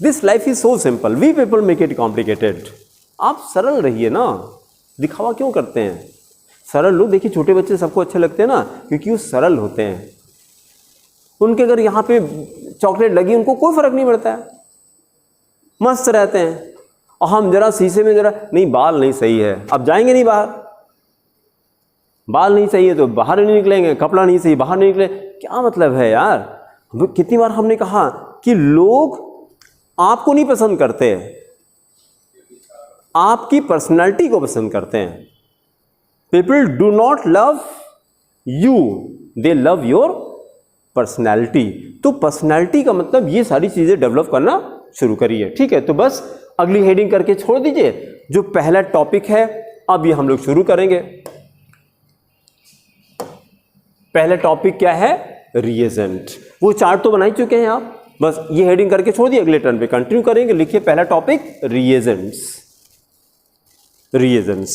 This life is so simple, we people make it complicated. आप सरल रहिए ना, दिखावा क्यों करते हैं? सरल लोग, देखिए छोटे बच्चे सबको अच्छे लगते हैं ना, क्योंकि वो सरल होते हैं। उनके अगर यहाँ पे चॉकलेट लगी, उनको कोई फर्क नहीं पड़ता है, मस्त रहते हैं। और हम जरा शीशे में जरा, नहीं बाल नहीं सही है, अब जाएंगे नहीं बाहर। बाल नहीं सही है तो बाहर नहीं निकलेंगे, कपड़ा नहीं सही बाहर नहीं निकले। क्या मतलब है यार? कितनी बार हमने कहा कि लोग आपको नहीं पसंद करते, आपकी पर्सनालिटी को पसंद करते हैं। People do not love you, they love your personality. तो पर्सनैलिटी का मतलब ये सारी चीजें डेवलप करना शुरू करिए। ठीक है, तो बस अगली हेडिंग करके छोड़ दीजिए। जो पहला टॉपिक है अब ये हम लोग शुरू करेंगे। पहला टॉपिक क्या है? रिएजेंट। वो चार्ट तो बना ही चुके हैं आप, बस ये हेडिंग करके छोड़ दिए, अगले टर्न पे कंटिन्यू करेंगे। लिखिए पहला टॉपिक रिएजेंट्स।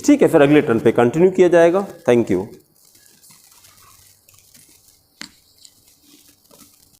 ठीक है, फिर अगले टर्न पे कंटिन्यू किया जाएगा। Thank you.